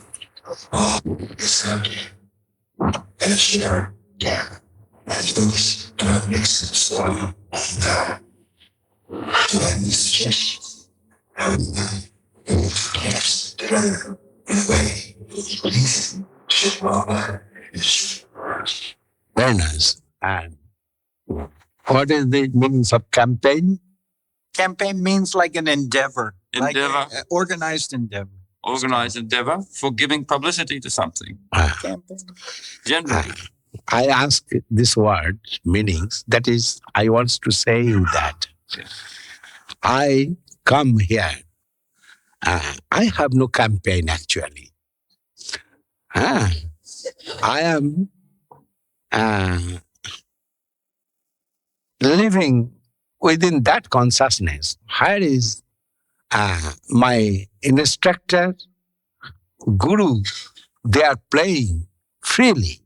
all the subject and share down as those mixes on the these suggestions. How we cast together in a way pleasing to Allah. Very nice. And what is the means of campaign? Campaign means like an endeavor. Endeavor. Like a organized endeavor. Organized endeavor for giving publicity to something. Campaign. Generally. I ask this word meanings. That is, I want to say you that I come here. I have no campaign actually. I am living within that consciousness. Here is my instructor, guru. They are playing freely.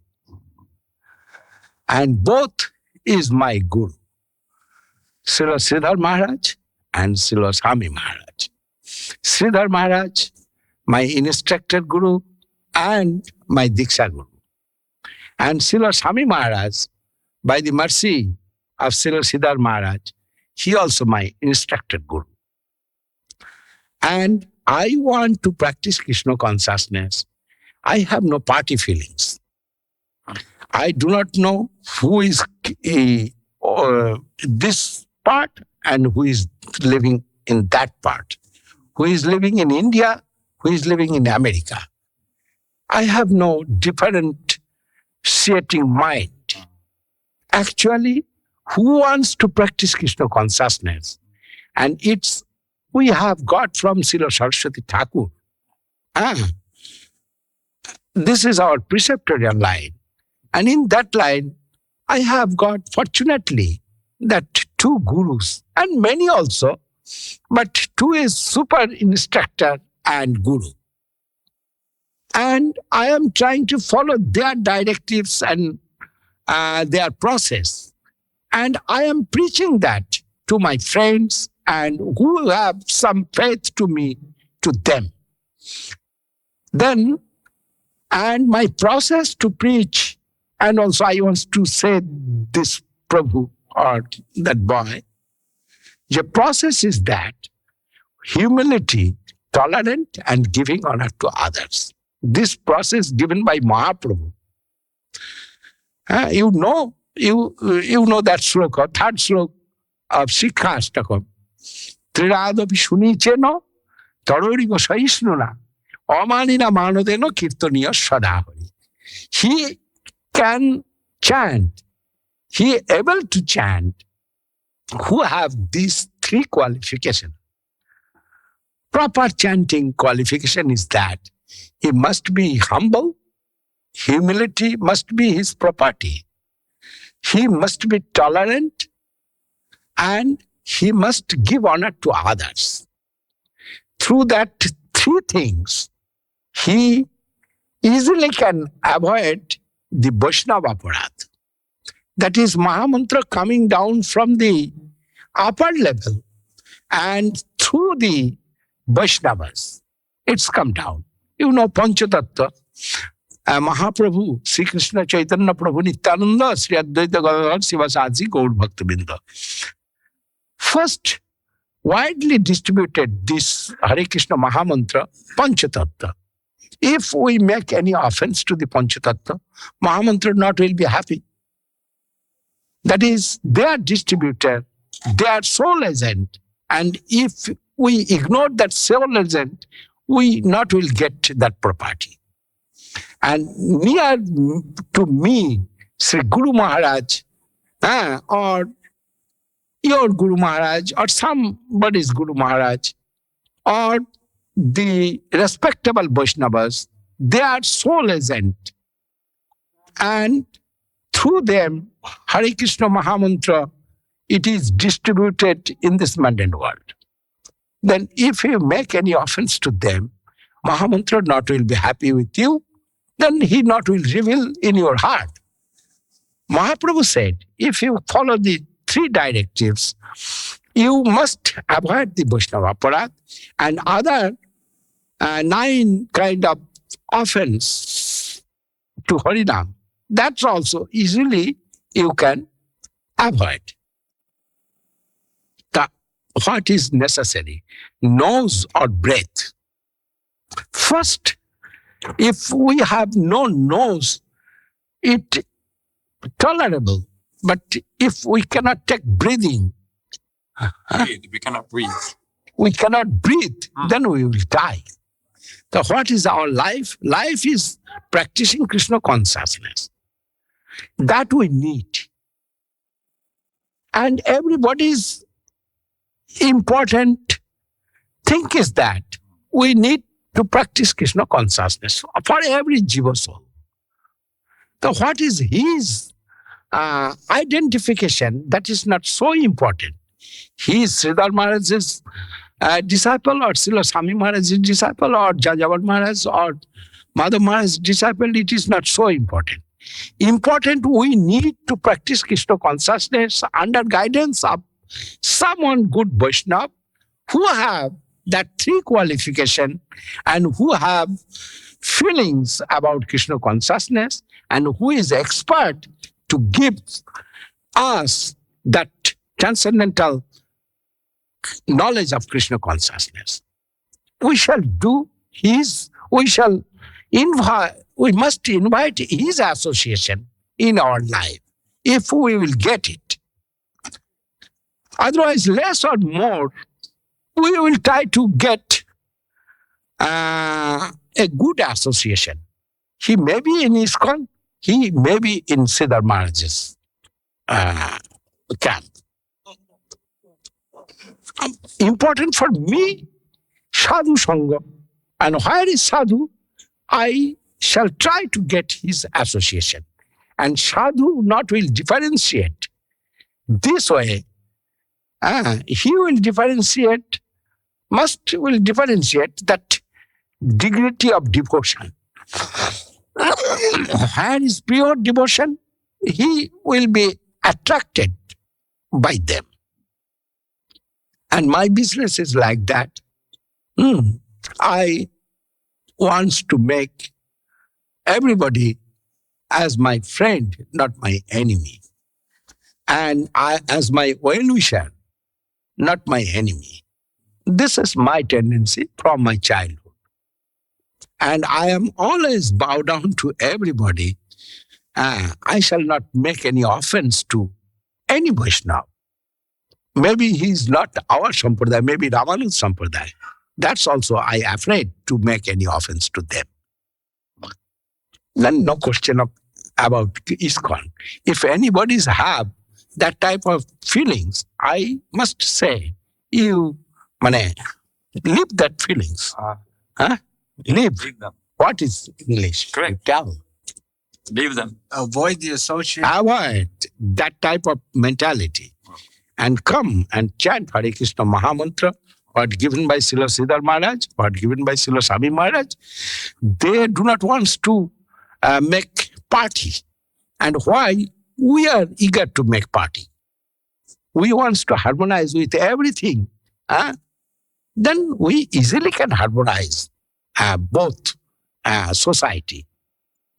And both is my guru. Sridhar Maharaj and Swami Maharaj. Sridhar Maharaj, my instructor guru, and my Diksha guru. And Swami Maharaj, by the mercy of Sridhar Maharaj, he also my instructor guru. And I want to practice Krishna consciousness. I have no party feelings. I do not know who is this part and who is living in that part. Who is living in India, who is living in America. I have no differentiating mind. Actually, who wants to practice Krishna consciousness? And we have got from Srila Saraswati Thakur. This is our preceptorial line. And in that line, I have got, fortunately, that two gurus, and many also, but two is super instructor and guru. And I am trying to follow their directives and their process. And I am preaching that to my friends and who have some faith to me, to them. Then, and my process to preach, and also I want to say this Prabhu or that boy, the process is that humility, tolerant, and giving honor to others. This process given by Mahaprabhu. You know that sloka, third sloka of Sikha Ashtakam. Triradapi Sunicheno, Tarorigo Saisnuna, Omanina Manodeno Kirtaniya Sadahari. He can chant, he able to chant, who have these three qualifications. Proper chanting qualification is that he must be humble, humility must be his property. He must be tolerant, and he must give honor to others. Through that three things, he easily can avoid the Vaishnava aparadh. That is Mahamantra coming down from the upper level and through the Vaishnavas. It's come down. You know Panchatattva. Mahaprabhu, Sri Krishna Chaitanya Prabhu Nityananda, Sri Advaita Gadadhar Sivasadi Gaur Bhaktivinoda. First, widely distributed this Hare Krishna Mahamantra, Panchatattva. If we make any offense to the Panchatattva, Mahamantra not will be happy. That is, they are distributed, they are soul agent, and if we ignore that soul agent, we not will get that property. And near to me, Sri Guru Maharaj, or your Guru Maharaj, or somebody's Guru Maharaj, or the respectable Vaishnavas, they are soul agent. And through them, Hare Krishna Mahamantra, it is distributed in this mundane world. Then if you make any offense to them, Mahamantra not will be happy with you, then he not will reveal in your heart. Mahaprabhu said, if you follow the three directives, you must avoid the Vaishnava aparadh and other 9 kind of offense to Harinam. That's also easily you can avoid. What is necessary? Nose or breath. First, if we have no nose, it tolerable. But if we cannot take breathing, we cannot breathe. We cannot breathe, then we will die. So what is our life? Life is practicing Krishna consciousness. That we need. And everybody's important thing is that we need to practice Krishna consciousness for every jiva soul. So what is his identification? That is not so important. He is Sridhar Maharaj's disciple, or Srila Swami Maharaj's disciple, or Jajavar Maharaj, or Madhav Maharaj's disciple. It is not so important. Important, we need to practice Krishna consciousness under guidance of someone good Vaishnava who have that three qualification and who have feelings about Krishna consciousness and who is expert to give us that transcendental knowledge of Krishna consciousness. We shall do his, we must invite his association in our life if we will get it. Otherwise, less or more, we will try to get a good association. He may be in ISKCON, he may be in Sridhar Maharaj's camp. Important for me, Sadhu Sangha. And where is Sadhu? I shall try to get his association. And Sadhu not will differentiate. This way, he will differentiate, will differentiate that dignity of devotion. Where is pure devotion? He will be attracted by them. And my business is like that. I want to make everybody as my friend, not my enemy. And I as my well-wisher, not my enemy. This is my tendency from my childhood. And I am always bow down to everybody. I shall not make any offense to any Vaishnava. Maybe he's not our Sampradaya, maybe Ramanuj's Sampradaya. That's also I afraid to make any offense to them. Then no question about ISKCON. If anybody's have that type of feelings, I must say, you leave that feelings. Leave. them. What is English? Correct. You tell. Leave them. Avoid the association. Avoid that type of mentality and come and chant Hare Krishna Mahamantra, what given by Srila Sridhar Maharaj, what given by Srila Swami Maharaj. They do not want to make party. And why? We are eager to make party. We want to harmonize with everything. Then we easily can harmonize both society.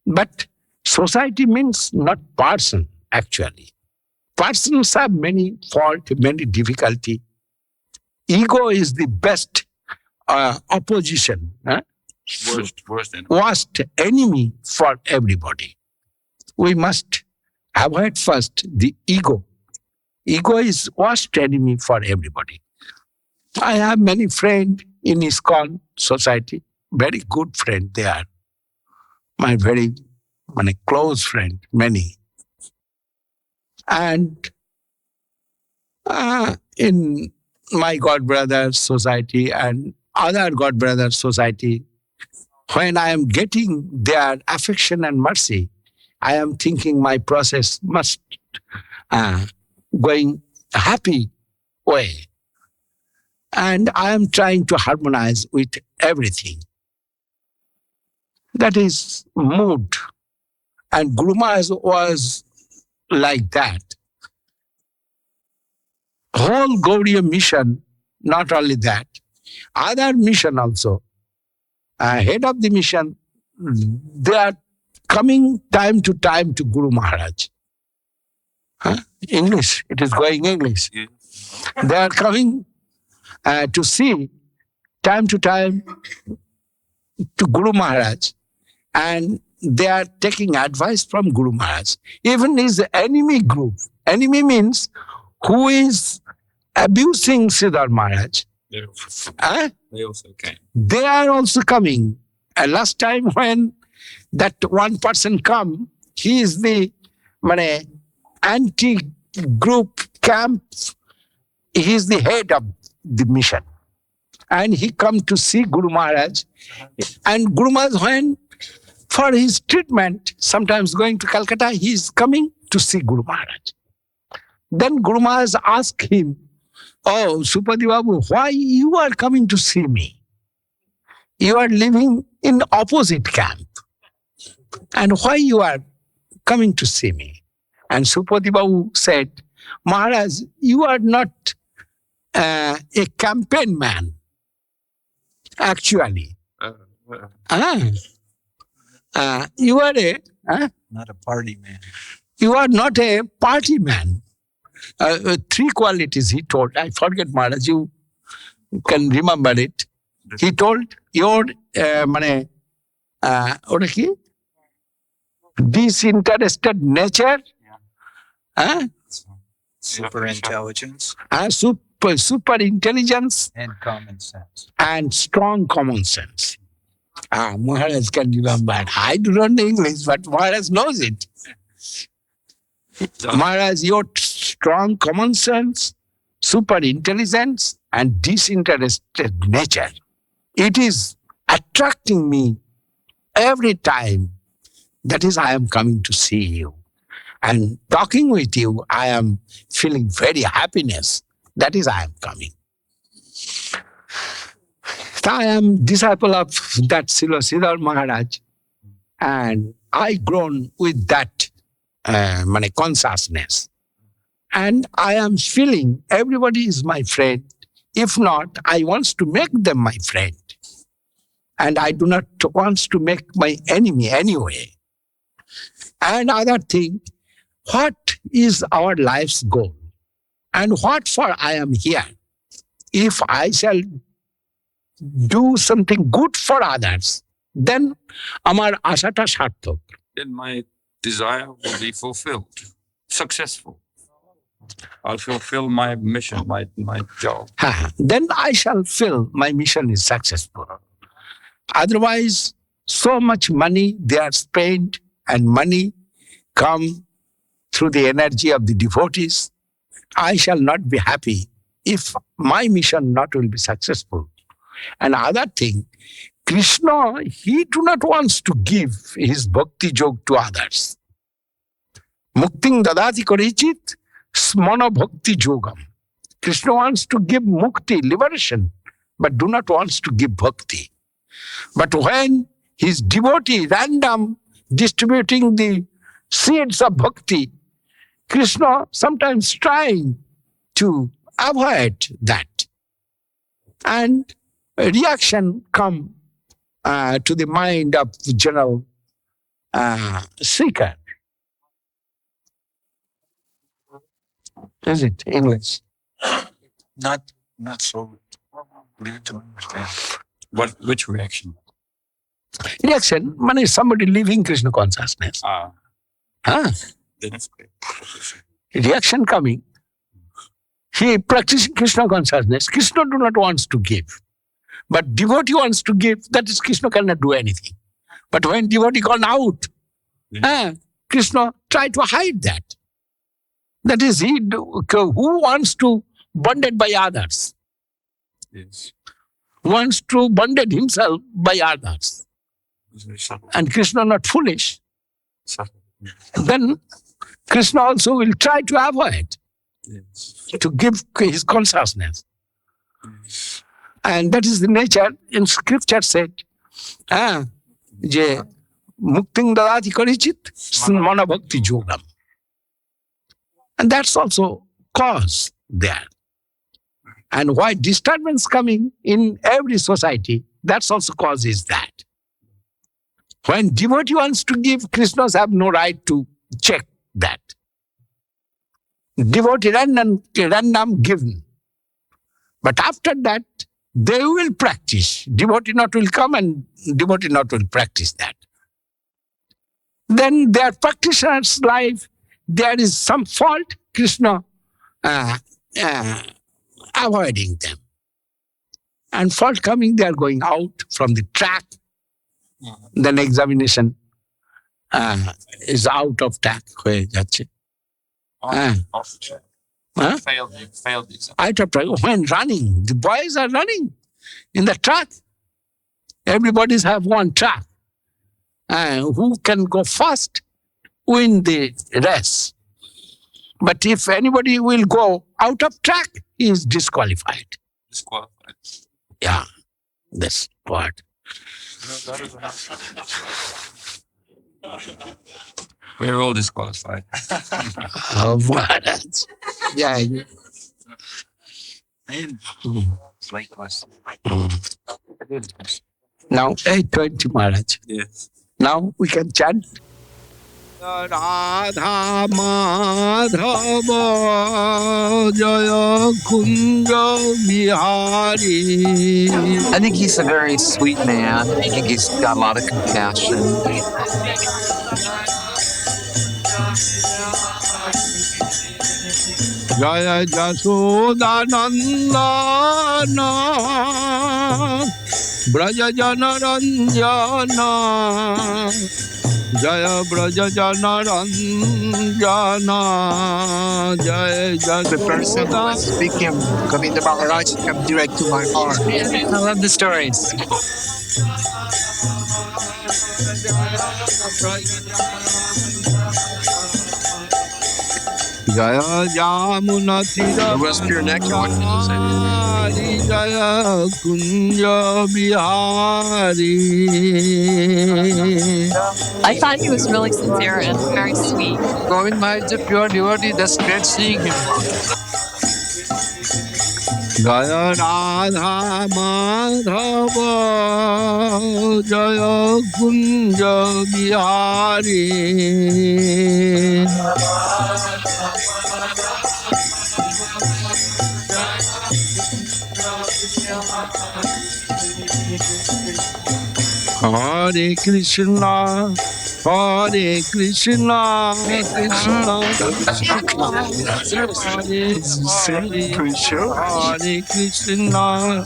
But society means not person, actually. Persons have many faults, many difficulty. Ego is the best opposition, worst enemy for everybody. We must avoid first the ego. Ego is worst enemy for everybody. I have many friends in ISKCON society, very good friends they are. My very close friend, many. And in my God Brothers society and other God Brothers society, when I am getting their affection and mercy, I am thinking my process must going a happy way. And I am trying to harmonize with everything. That is mood. And Guru Maharaj was like that. Whole Gaudiya mission, not only that, other mission also. Head of the mission, they are coming time to Guru Maharaj. English, it is going English. They are coming to see time to time to Guru Maharaj, and they are taking advice from Guru Maharaj. Even his enemy group, enemy means who is abusing Sridhar Maharaj. They also came. They are also coming. And last time when that one person come, he is the anti-group camp. He is the head of the mission. And he come to see Guru Maharaj. And Guru Maharaj, when for his treatment, sometimes going to Calcutta, he is coming to see Guru Maharaj. Then Guru Maharaj asked him, "Oh, Supati Babu, why you are coming to see me? You are living in opposite camp. And why you are coming to see me?" And Supati Babu said, "Maharaj, you are not a campaign man, actually. You are Not a party man. You are not a party man." Three qualities he told. I forget, Maharaj, you can remember it. He told your disinterested nature, Super intelligence super intelligence, and common sense. and strong common sense. Maharaj can remember. I do not know English, but Maharaj knows it. Maharaj, your strong common sense, super intelligence, and disinterested nature. It is attracting me every time. That is, I am coming to see you. And talking with you, I am feeling very happiness. That is, I am coming. So I am disciple of that Srila Maharaj, and I grown with that consciousness. and I am feeling everybody is my friend. If not, I want to make them my friend. And I do not want to make my enemy anyway. And other thing, what is our life's goal? And what for I am here? If I shall do something good for others, then amar ashata sarthak. Then my desire will be fulfilled, successful. I'll fulfill my mission, my job. Then I shall feel my mission is successful. Otherwise, so much money they are spent and money come through the energy of the devotees. I shall not be happy if my mission not will be successful. And other thing, Krishna, he do not wants to give his bhakti jog to others. Mukting dadati korichit smana bhakti jogam. Krishna wants to give mukti, liberation, but do not wants to give bhakti. But when his devotee random distributing the seeds of bhakti, Krishna sometimes trying to avoid that. And a reaction come to the mind of the general seeker. Is it English? Not so clear to understand. Which reaction? Reaction, means somebody living Krishna consciousness. Then it's clear. Reaction coming. He practicing Krishna consciousness. Krishna do not wants to give. But devotee wants to give. That is, Krishna cannot do anything. But when devotee gone out, Krishna try to hide that. That is, who wants to bonded by others? Yes. Wants to bonded himself by others. And Krishna not foolish. Then Krishna also will try to avoid, to give his consciousness. And that is the nature in scripture said, je mukting dadati karichit mana bhakti jogam. And that's also cause there. And why disturbance coming in every society, that's also cause is that. When devotee wants to give, Krishnas have no right to check that. Devotee random given. But after that, they will practice. Devotee not will come and devotee not will practice that. Then their practitioner's life, there is some fault, Krishna avoiding them. And fault coming, they are going out from the track. Then examination is out of track. Failed exam. Out of track. When running, the boys are running in the track. Everybody's have one track. Who can go fast, win the race. But if anybody will go out of track, he is disqualified. Disqualified. Yeah, that's what. We're all disqualified. Maharaj. Yeah. It's like us. Now, 8:20, Maharaj. Yes. Now we can chant. Radha Madhava Jaya Kunja Bihari. I think he's a very sweet man. I think he's got a lot of compassion. Jaya Jasoda Nandana Braja Jana Ranjana Jaya Braja Jana Ranjana Jaya Jasoda. The person who was speaking of Govinda Maharaj come direct to my heart. I love the stories. Jaya Jamuna Tira. The rest of your neck, you want to say? Jaya Kunja Bihari. I thought he was really sincere and very sweet. Govind Maharaj is a pure devotee. That's great seeing him. Jaya Radha Madhava Jaya Kunja Bihari Hare Krishna Hare Krishna Krishna Krishna Hare Krishna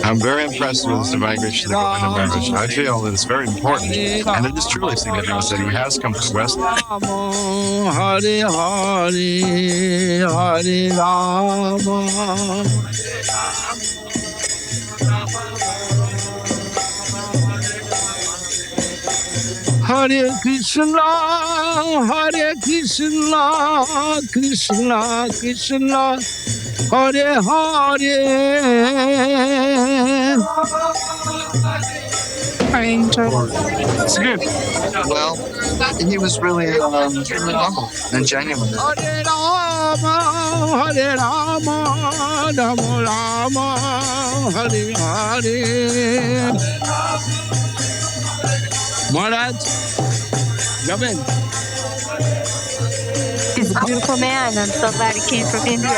I'm very impressed with this divine grace of the Govinda Maharaj. I feel that it's very important, and it is truly significant that he has come to the West. Hare Hare Hare Rama Hare Krishna Hare Krishna Krishna Krishna Hare Hare It's good. Well, he was really humble and genuine. Hare Rama Hare Rama Rama Rama Hare Hare Maharaj, Govind. He's a beautiful man. I'm so glad he came from India.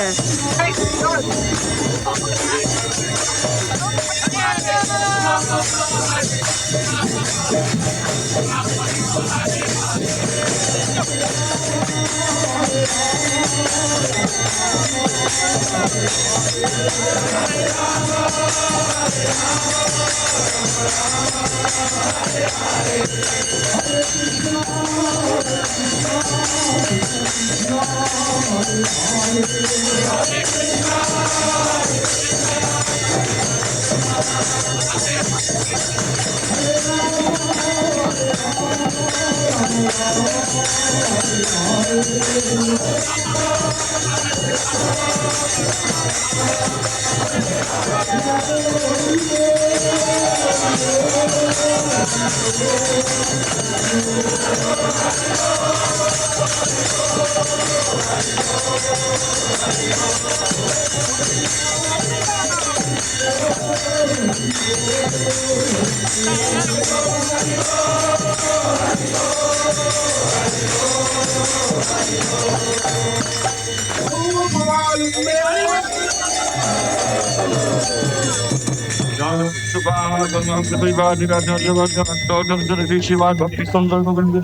Bhakti Sundar Govinda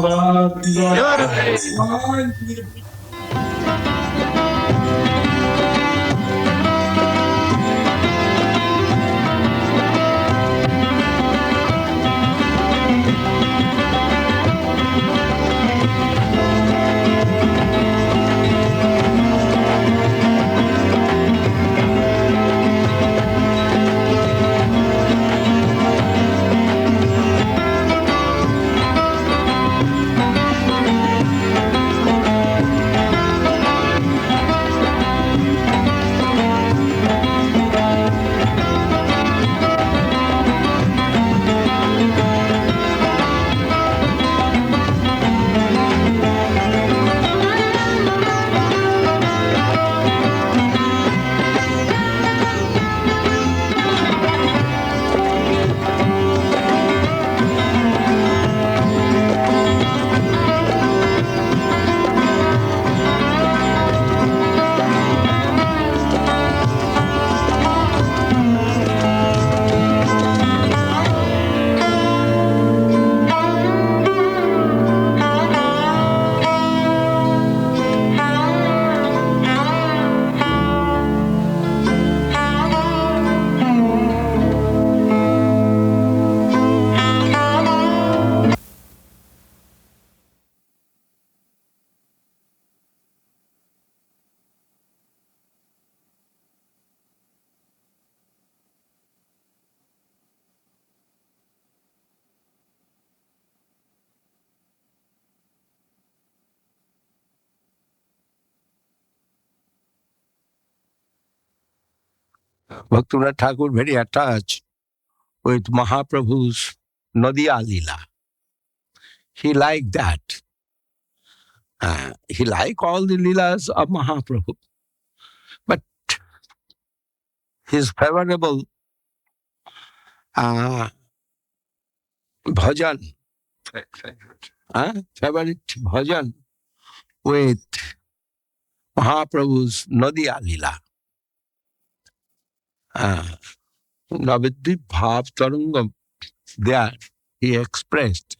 Maharaj. Bhaktivinoda Thakur very attached with Mahaprabhu's Nadia Lila. He liked that. He liked all the Leelas of Mahaprabhu. But his favorable bhajan, favorite bhajan with Mahaprabhu's Nadia Lila. Navidip Bhav Tarangam, there he expressed,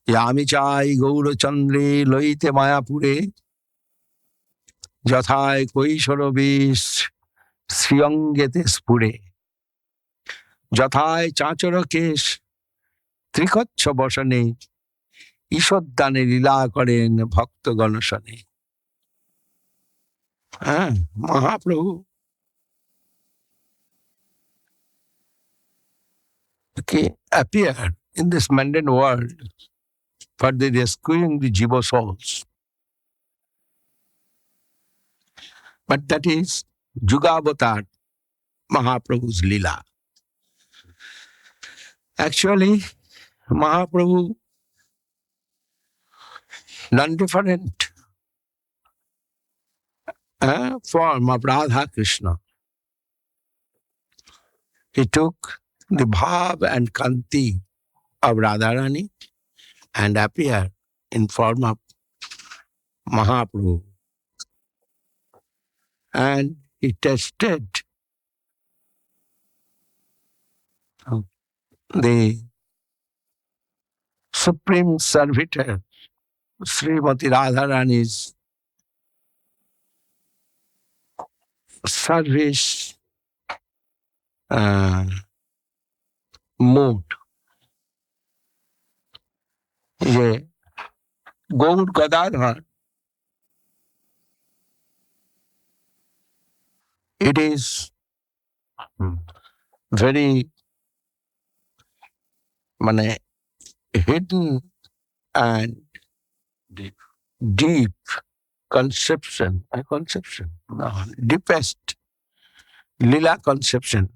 Yami chai Gaura Chandre Loite Mayapure, Jathai Koishorovis Sriyangete Spure, Jathai Chachara Kesh, Trikotcha Bosane, Ishoddane Lila Karen Bhakta Ganasane. Mahaprabhu appeared in this mundane world for the rescuing the jiva souls. But that is Jugavatar Mahaprabhu's Leela. Actually, Mahaprabhu, non-different form of Radha Krishna. He took the bhav and kanti of Radharani and appeared in form of Mahaprabhu. And he tested the supreme servitor, Srimati Radharani's service mood. Yeah. Gaur Gadadhar, it is very hidden and deep conception, deepest lila conception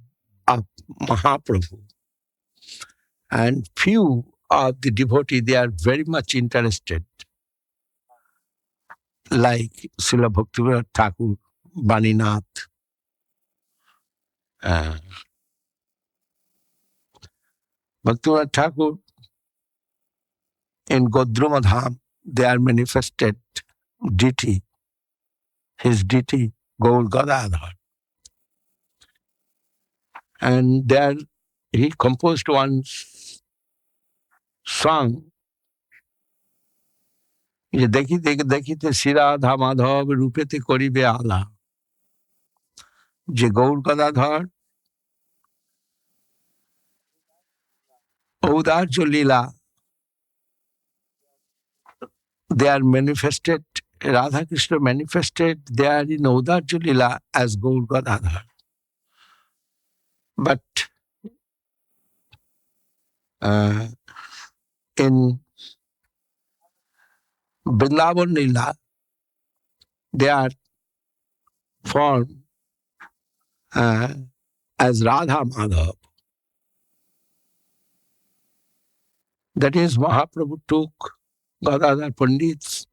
of Mahaprabhu. And few of the devotees, they are very much interested, like Srila Bhaktivinoda Thakur, Baninath, Bhaktivinoda Thakur in Godrumadham, they are manifested deity, his deity, Gaur Gadadhar. And there he composed one song, যে দেখিতে দেখিতে শ্রীরাধা মাধব রূপেতে করিবে আলা, যে গৌর গদাধর ঔদার্য লীলা, they are manifested, Radha Krishna manifested there in ঔদার্য Leela as Gaur Gadadhar. But in Vrindavan Lila, they are formed as Radha Madhav. That is, Mahaprabhu took Gadadhar Pandit's,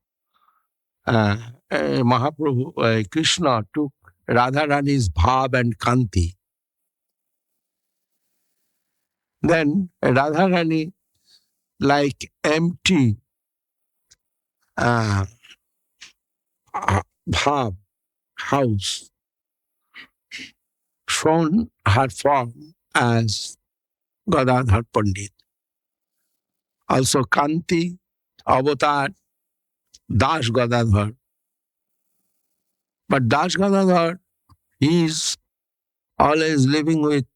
Mahaprabhu, Krishna took Radharani's bhav and kanti. Then Radharani, like empty bhav, house, shown her form as Gadadhar Pandit. Also Kanti, avatar, Das Gadadhar. But Das Gadadhar, he is always living with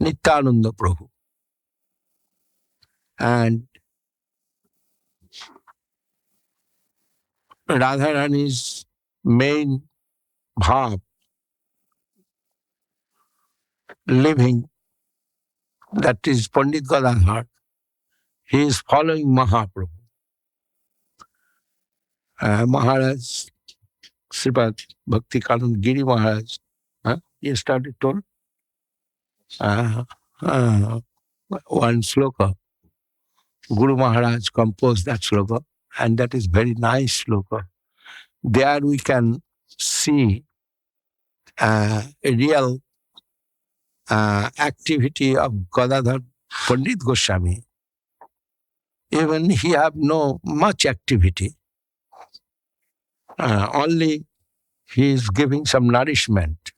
Nityananda Prabhu. And Radharani's main bhav, living, that is Pandit Gadadhar, he is following Mahaprabhu. Maharaj, Sripad Bhakti Kanand Giri Maharaj, Yesterday told one sloka. Guru Maharaj composed that sloka, and that is very nice sloka. There we can see a real activity of Gadadhar Pandit Goswami. Even he have no much activity. Only he is giving some nourishment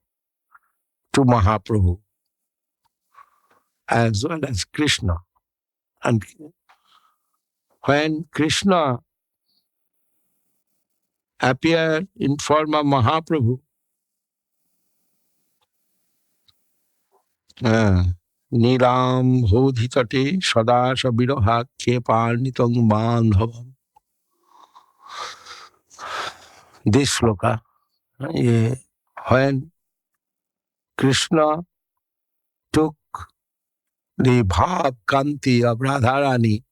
to Mahaprabhu as well as Krishna. And when Krishna appeared in form of Mahaprabhu, Niram Hodhitate Sadasha Viroha Keparnitang Bandhavam. This sloka, when Krishna took the Bhav Kanti of Radharani,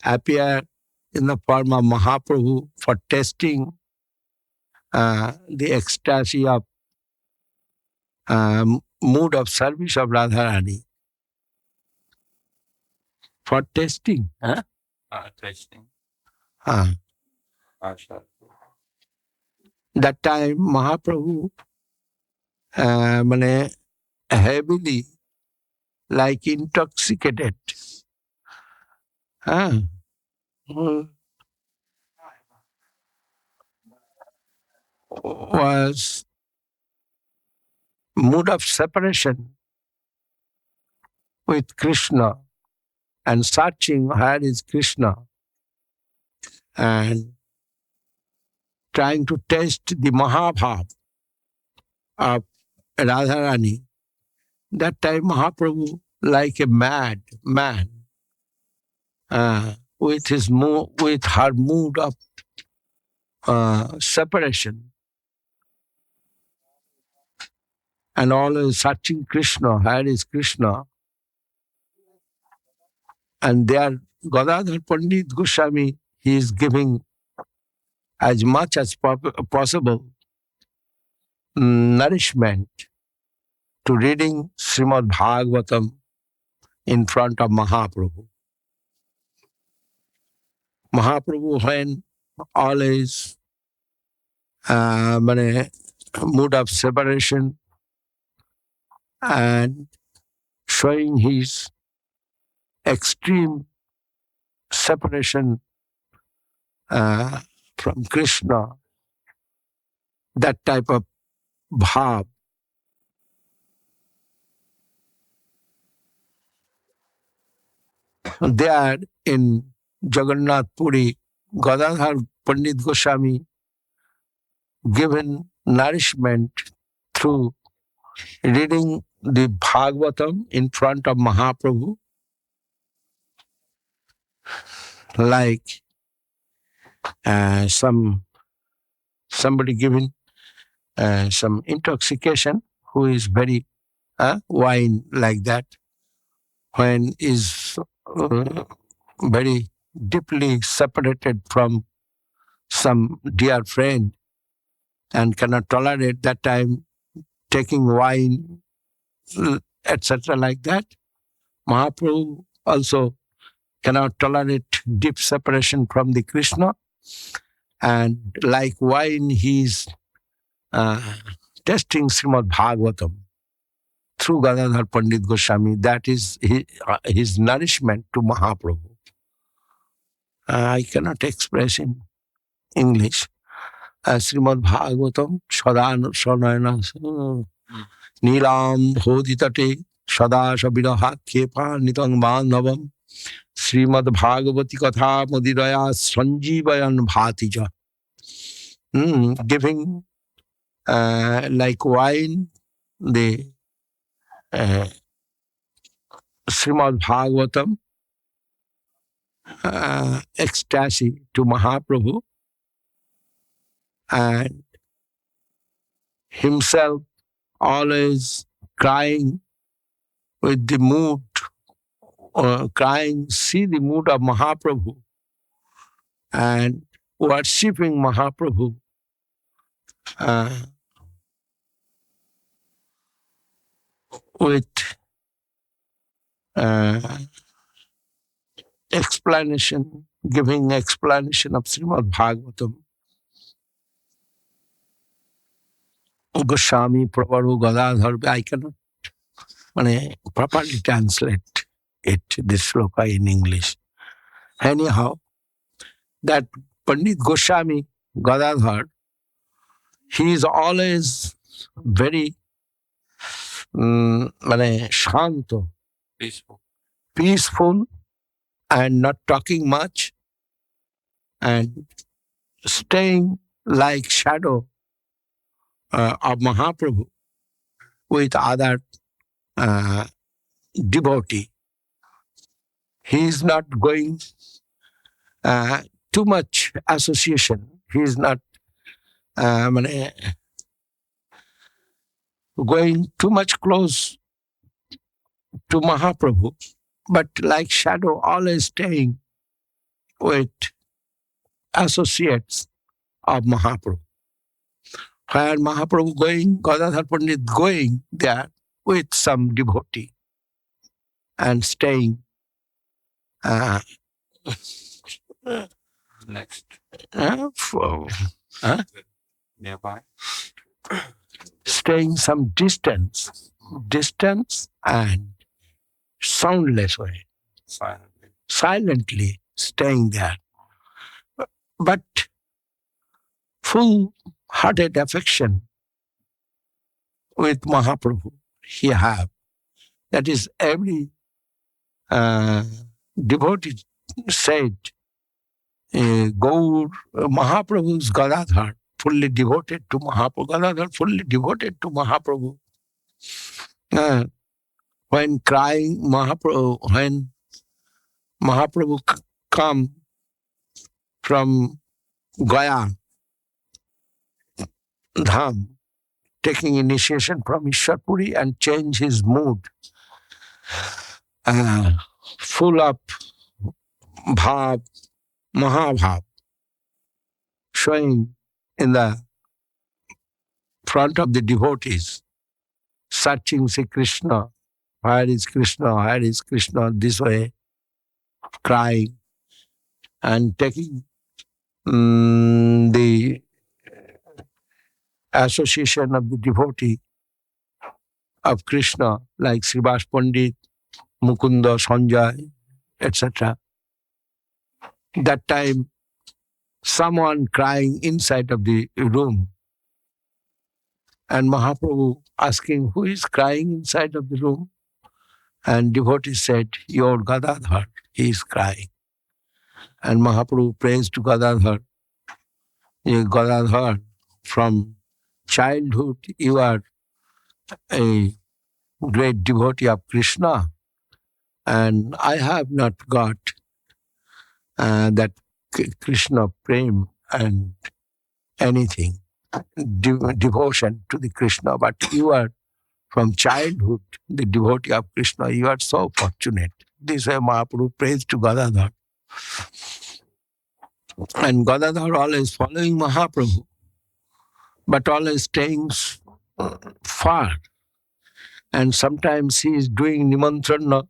appeared in the form of Mahaprabhu for testing the ecstasy of mood of service of Radharani. For testing. Testing. That time Mahaprabhu heavily, like intoxicated, was mood of separation with Krishna and searching where is Krishna and trying to taste the Mahabhav of Radharani. That time Mahaprabhu, like a mad man, with her mood of separation, and always searching Krishna, where is Krishna? And there Gadadhar Pandit Goswami, he is giving as much as possible nourishment to reading Srimad Bhagavatam in front of Mahaprabhu. Mahaprabhu, when always mood of separation and showing his extreme separation from Krishna, that type of bhav, there in Jagannath Puri, Gadadhar Pandit Goswami given nourishment through reading the Bhagavatam in front of Mahaprabhu, like somebody giving some intoxication who is very wine like that, when is very deeply separated from some dear friend and cannot tolerate that time taking wine, etc. like that. Mahaprabhu also cannot tolerate deep separation from the Krishna, and like wine, he is testing Srimad Bhagavatam through Gadadhar Pandit Goswami. That is his nourishment to Mahaprabhu. I cannot express in English. Srimad Bhagavatam Sadana Sanayana Nilam Hodhitate Sadasha Viraha Kepa Nitang Bandhavam Srimad Bhagavati Katha Madiraya Sanjivayan Bhatija. Giving like wine the Srimad Bhagavatam ecstasy to Mahaprabhu, and himself always crying with the mood, see the mood of Mahaprabhu and worshipping Mahaprabhu with explanation, giving explanation of Srimad Bhagavatam. Goswami, Prabhu, Gadadhar, I cannot properly translate it, this sloka in English. Anyhow, that Pandit Goswami, Gadadhar, he is always very shanto, peaceful and not talking much and staying like shadow of Mahaprabhu with other devotee. He is not going too much association. He is not going too much close to Mahaprabhu, but like shadow, always staying with associates of Mahaprabhu. Where Mahaprabhu going, Gadadhar Pandit going there with some devotee and staying Next. Nearby. Staying some distance and soundless way. Silently staying there. But full-hearted affection with Mahaprabhu he have. That is, every devotee said, Gaur, Mahaprabhu's Gadadhar, fully devoted to Mahaprabhu. Gadadhar fully devoted to Mahaprabhu. When crying Mahaprabhu, when Mahaprabhu come from Gaya Dham, taking initiation from Ishwarpuri and change his mood, full of bhav, mahabhav, showing in the front of the devotees, searching Sri Krishna, where is Krishna, where is Krishna, this way, crying and taking the association of the devotee of Krishna, like Srivas Pandit, Mukunda, Sanjay, etc. That time, someone crying inside of the room, and Mahaprabhu asking, who is crying inside of the room? And devotee said, your Gadadhar, he is crying. And Mahaprabhu prays to Gadadhar, Gadadhar, from childhood you are a great devotee of Krishna, and I have not got that Krishna prem and anything, devotion to the Krishna, but you are from childhood the devotee of Krishna, you are so fortunate. This way Mahaprabhu prays to Gadadhar. And Gadadhar always following Mahaprabhu, but always staying far. And sometimes he is doing nimantrana,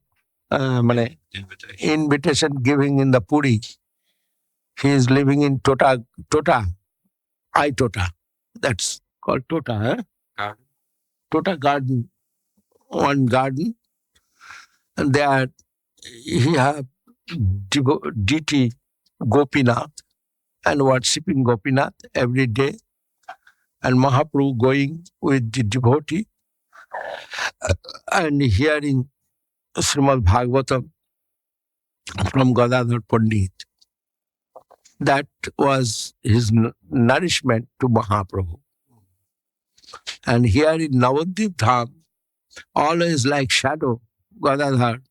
invitation giving in the Puri. He is living in Tota, Tota. That's called Tota, Garden. Tota garden, one garden. And there he have deity Gopinath and worshipping Gopinath every day. And Mahaprabhu going with the devotee and hearing Srimad Bhagavatam from Gadadhar Pandit. That was his nourishment to Mahaprabhu. And here in Navadvip Dham, always like shadow, Gadadhar,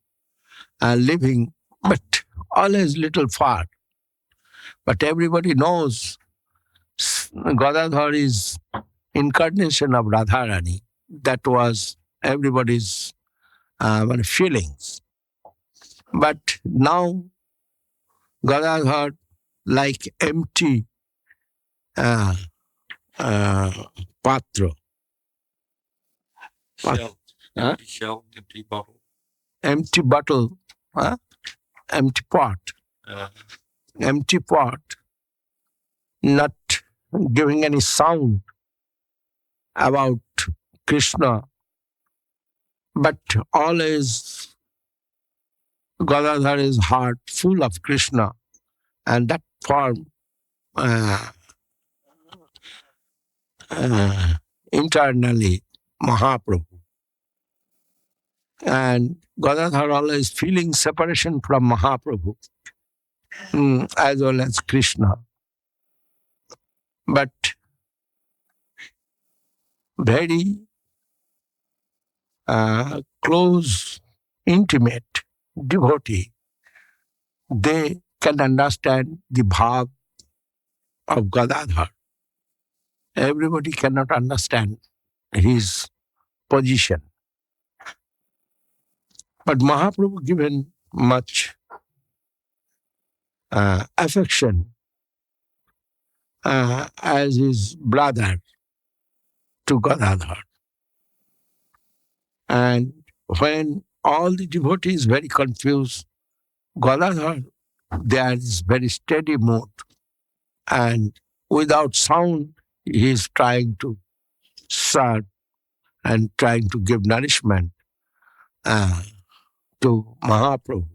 living, but always little far. But everybody knows Gadadhar is incarnation of Radharani. That was everybody's feelings. But now Gadadhar like empty patra. Huh? Empty shell, empty bottle. Empty bottle, huh? Empty pot. Empty pot, not giving any sound about Krishna, but always Gadadhar's heart full of Krishna, and that form internally Mahaprabhu. And Gadadhar always feeling separation from Mahaprabhu, as well as Krishna. But very close, intimate devotee, they can understand the bhav of Gadadhar. Everybody cannot understand his position. But Mahaprabhu given much affection as his brother to Gadadhar. And when all the devotees very confused, Gadadhar, there is very steady mood. And without sound, he is trying to serve and trying to give nourishment to Mahaprabhu.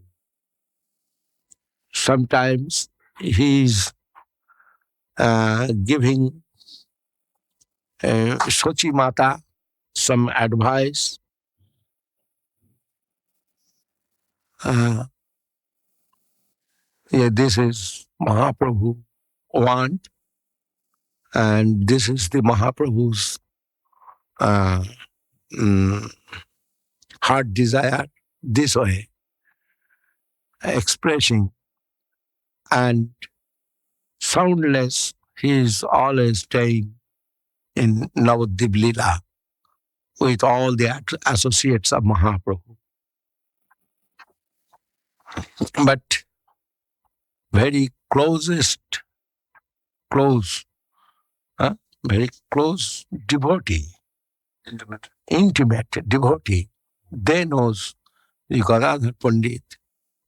Sometimes he is giving Sochi Mata some advice. This is Mahaprabhu want, and this is the Mahaprabhu's heart desire, this way, expressing. And soundless, he is always staying in Navadvip Lila with all the associates of Mahaprabhu. But very close, very close devotee, intimate devotee, they knows the Gadadhar Pandit,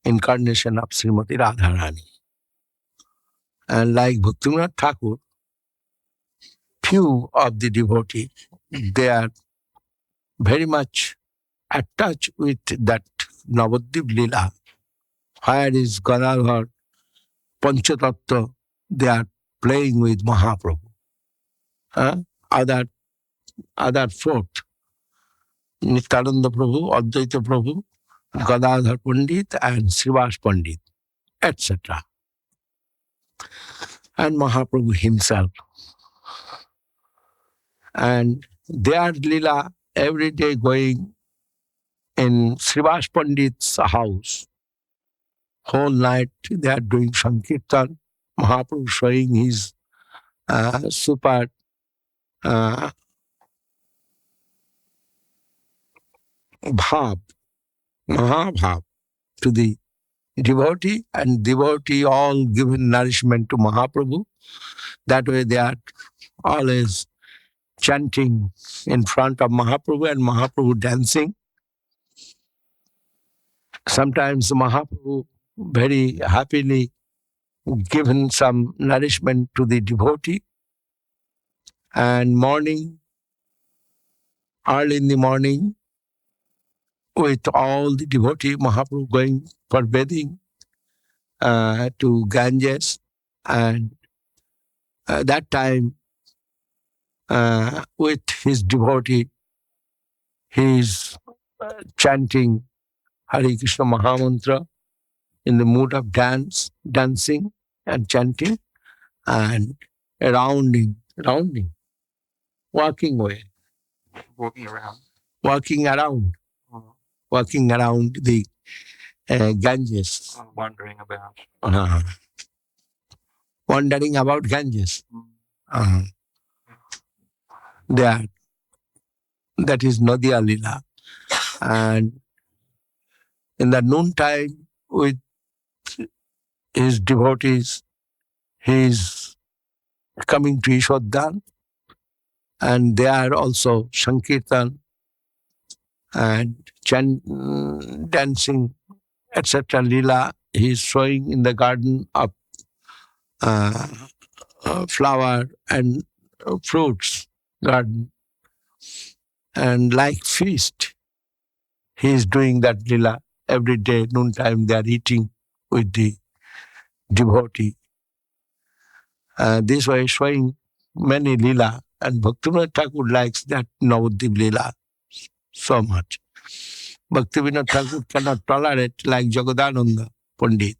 incarnation of Srimati Radharani. And like Bhaktivinoda Thakur, few of the devotees, they are very much attached with that Navadvip Lila, where is Gadadhar Panchatattva, they are playing with Mahaprabhu. Other fourth, Nityananda Prabhu, Advaita Prabhu, Gadadhar Pandit and Srivas Pandit, etc. And Mahaprabhu himself. And their lila every day going in Srivas Pandit's house. Whole night they are doing Sankirtan. Mahaprabhu showing his super bhav, Mahabhav to the devotee, and devotee all given nourishment to Mahaprabhu. That way they are always chanting in front of Mahaprabhu and Mahaprabhu dancing. Sometimes Mahaprabhu very happily given some nourishment to the devotee. And morning, early in the morning, with all the devotee, Mahaprabhu going for bathing to Ganges. And that time, with his devotee, he is chanting Hare Krishna Mahamantra in the mood of dancing and chanting, and rounding, walking away. Walking around. Walking around the Ganges. Wandering about. Wandering about Ganges. There. That is Nadia Lila. And in the noontime, with his devotees, he is coming to Ishodhan, and they are also Sankirtan, and dancing, etc. Lila, he is showing in the garden of flower and fruits garden, and like feast, he is doing that lila every day. Noontime they are eating with the devotee. This way showing many lila, and Bhaktivinoda Thakur likes that Navadvip lila so much. Bhaktivinoda Thakur cannot tolerate like Jagadananda Pandit.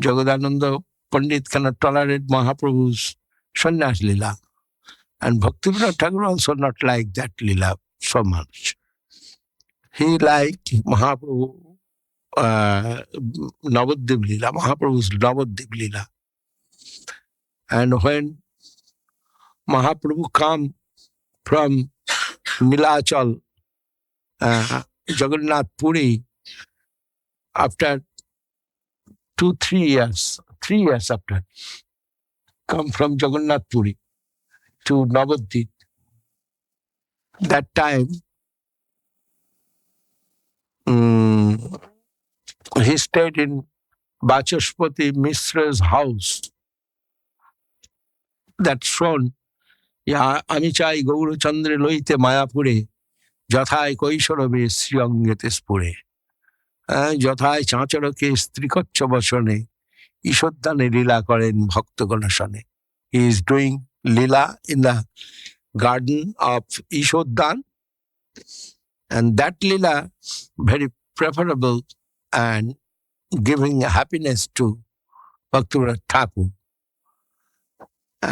Jagadananda Pandit cannot tolerate Mahaprabhu's sannyas lila. And Bhaktivinoda Thakur also not like that lila so much. He liked Mahaprabhu Navadvip lila, Mahaprabhu's Navadvip lila. And when Mahaprabhu come from Nilachal, Jagannath Puri, after 3 years after, come from Jagannath Puri to Navadvip. That time, he stayed in Vachaspati Mishra's house. That's shown, আমি চাই গৌরচন্দ্রে লইতে মায়াপুরে যথায় কৈশোরবে শ্রীঅঙ্গেতে স্ফুরে যথায় চাঁচরকে স্ত্রীকচ্ছ বসনে ঈশোদ্যানে লীলা করেন ভক্তগণসনে. He is doing lila in the garden of Ishoddan, and that lila very preferable and giving happiness to Bhaktivinoda Thakur.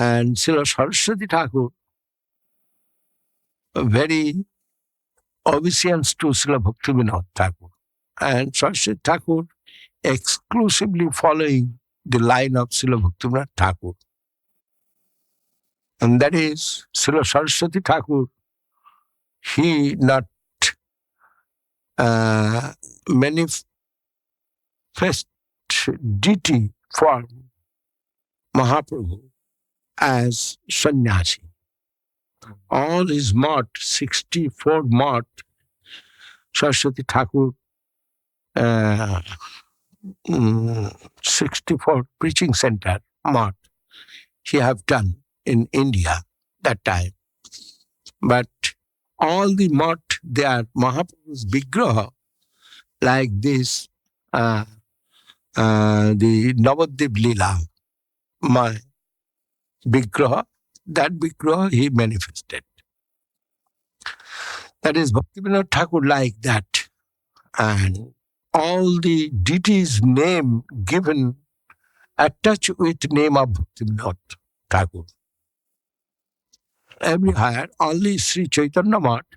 And Srila Saraswati Thakur, very obeisance to Srila Bhaktivinoda Thakur. And Saraswati Thakur exclusively following the line of Srila Bhaktivinoda Thakur. And that is Srila Saraswati Thakur, he not manifest deity form Mahaprabhu as sannyasi. All his mott, 64 mott, Saraswati Thakur, 64 preaching center mott, he have done in India that time. But all the mott, they are Mahaprabhu's Vigraha, like this, the Navadvip Lila, my Vigraha, that Vigraha he manifested. That is Bhaktivinoda Thakur like that. And all the deities' name given attached with name of Bhaktivinoda Thakur. Everywhere, only Sri Chaitanya Math,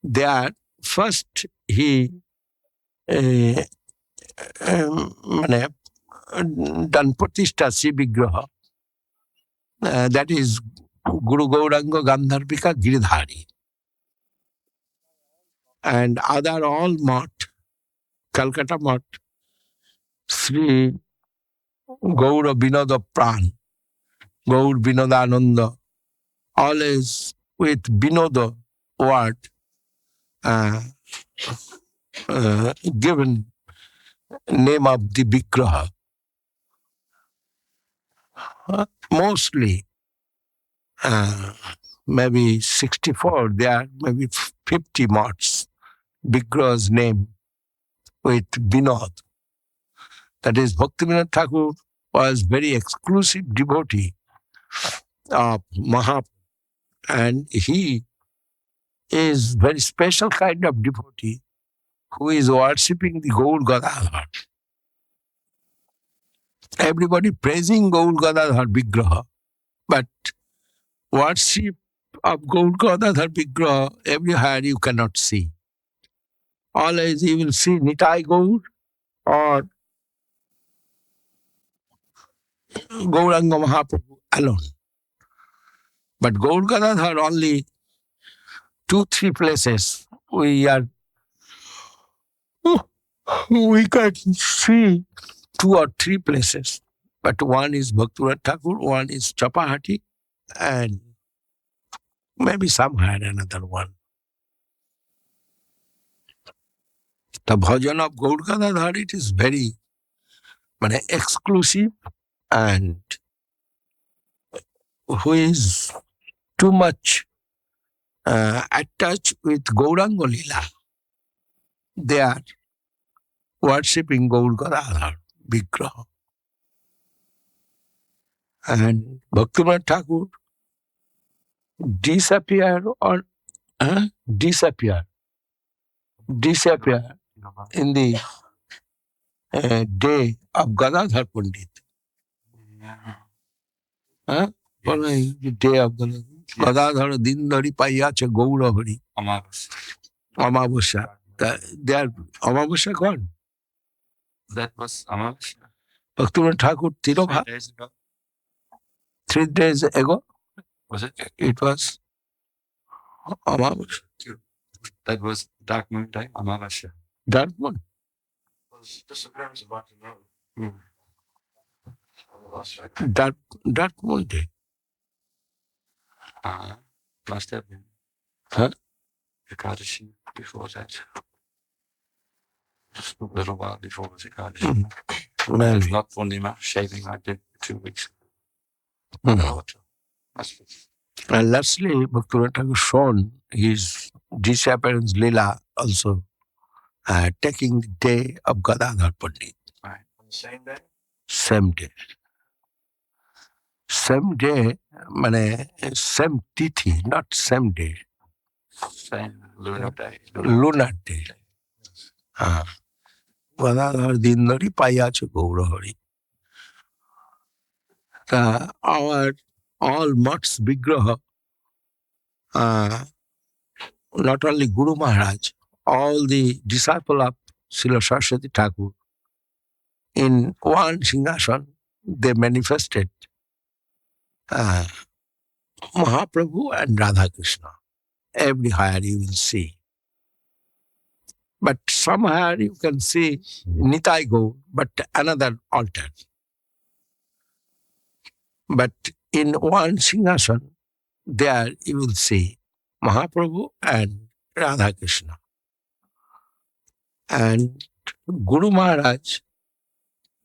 there first he done Pratishtha Sri Vigraha. That is Guru Gauranga Gandharvika Giridhari. And other all Math, Calcutta Math, Sri Gaura Vinoda Pran, Gaur Vinodananda, always with Vinoda word given name of the Vigraha. Mostly, maybe 64, there are maybe 50 mots, Vigraha's name with Vinod. That is, Bhaktivinoda Thakur was very exclusive devotee of Mahaprabhu. And he is very special kind of devotee who is worshipping the Gaur Gadadhar. Everybody praising Gaur Gadadhar Vigraha, but worship of Gaur Gadadhar Vigraha everywhere you cannot see. Always you will see Nitai Gaur or Gauranga Mahaprabhu alone. But Gaur Gadadhar only 2-3 places we can see 2 or 3 places. But one is Bhaktivinoda Thakur, one is Chapahati, and maybe somewhere another one. The bhajan of Gaur Gadadhar, it is very exclusive, and who is too much attached with Gauranga Lila, they are worshipping Gaur Gadadhar Vigraha. And Bhaktivinoda Thakur disappear in the day of Gadadhar Pandit. The day of Gadadhar Dindari Payacha Gaura Hari. Amavasya. They are Amavasya gone. That was Amavasya. Bhaktivinoda Thakur Tirobha. 3 days ago. Was it? It was Amavasya. That was Dark Moon Day, Amavasya. Dark Moon. Disappearance of Bhakti. Dark Moon Day. Must have been. Huh? Ekadashi before that. Just a little while before the Ekadashi. It's not Purnima, shaving I did 2 weeks ago. And lastly, Bhaktivinoda Thakur shown his disappearance lila also, taking the day of Gadadhar Pandit. Right. On the same day? Same day. Same day, same tithi, not same day. Same lunar day. Lunar day. Gadadhar Dindari Payacha Gaura Hari. Our all Math's Vigraha, not only Guru Maharaj, all the disciples of Srila Saraswati Thakur, in one Singhasan, they manifested Mahaprabhu and Radha Krishna. Everywhere you will see. But somewhere you can see Nitai Gaur, but another altar. But in one Singhasan, there you will see Mahaprabhu and Radha Krishna. And Guru Maharaj,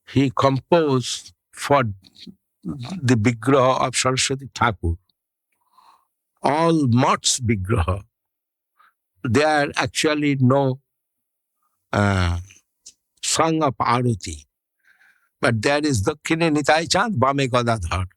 he composed for the Vigraha of Saraswati Thakur, all Math's Vigraha. There are actually no song of Aruti. But there is Dakshine Nitai Chand, Bame Gadadhar.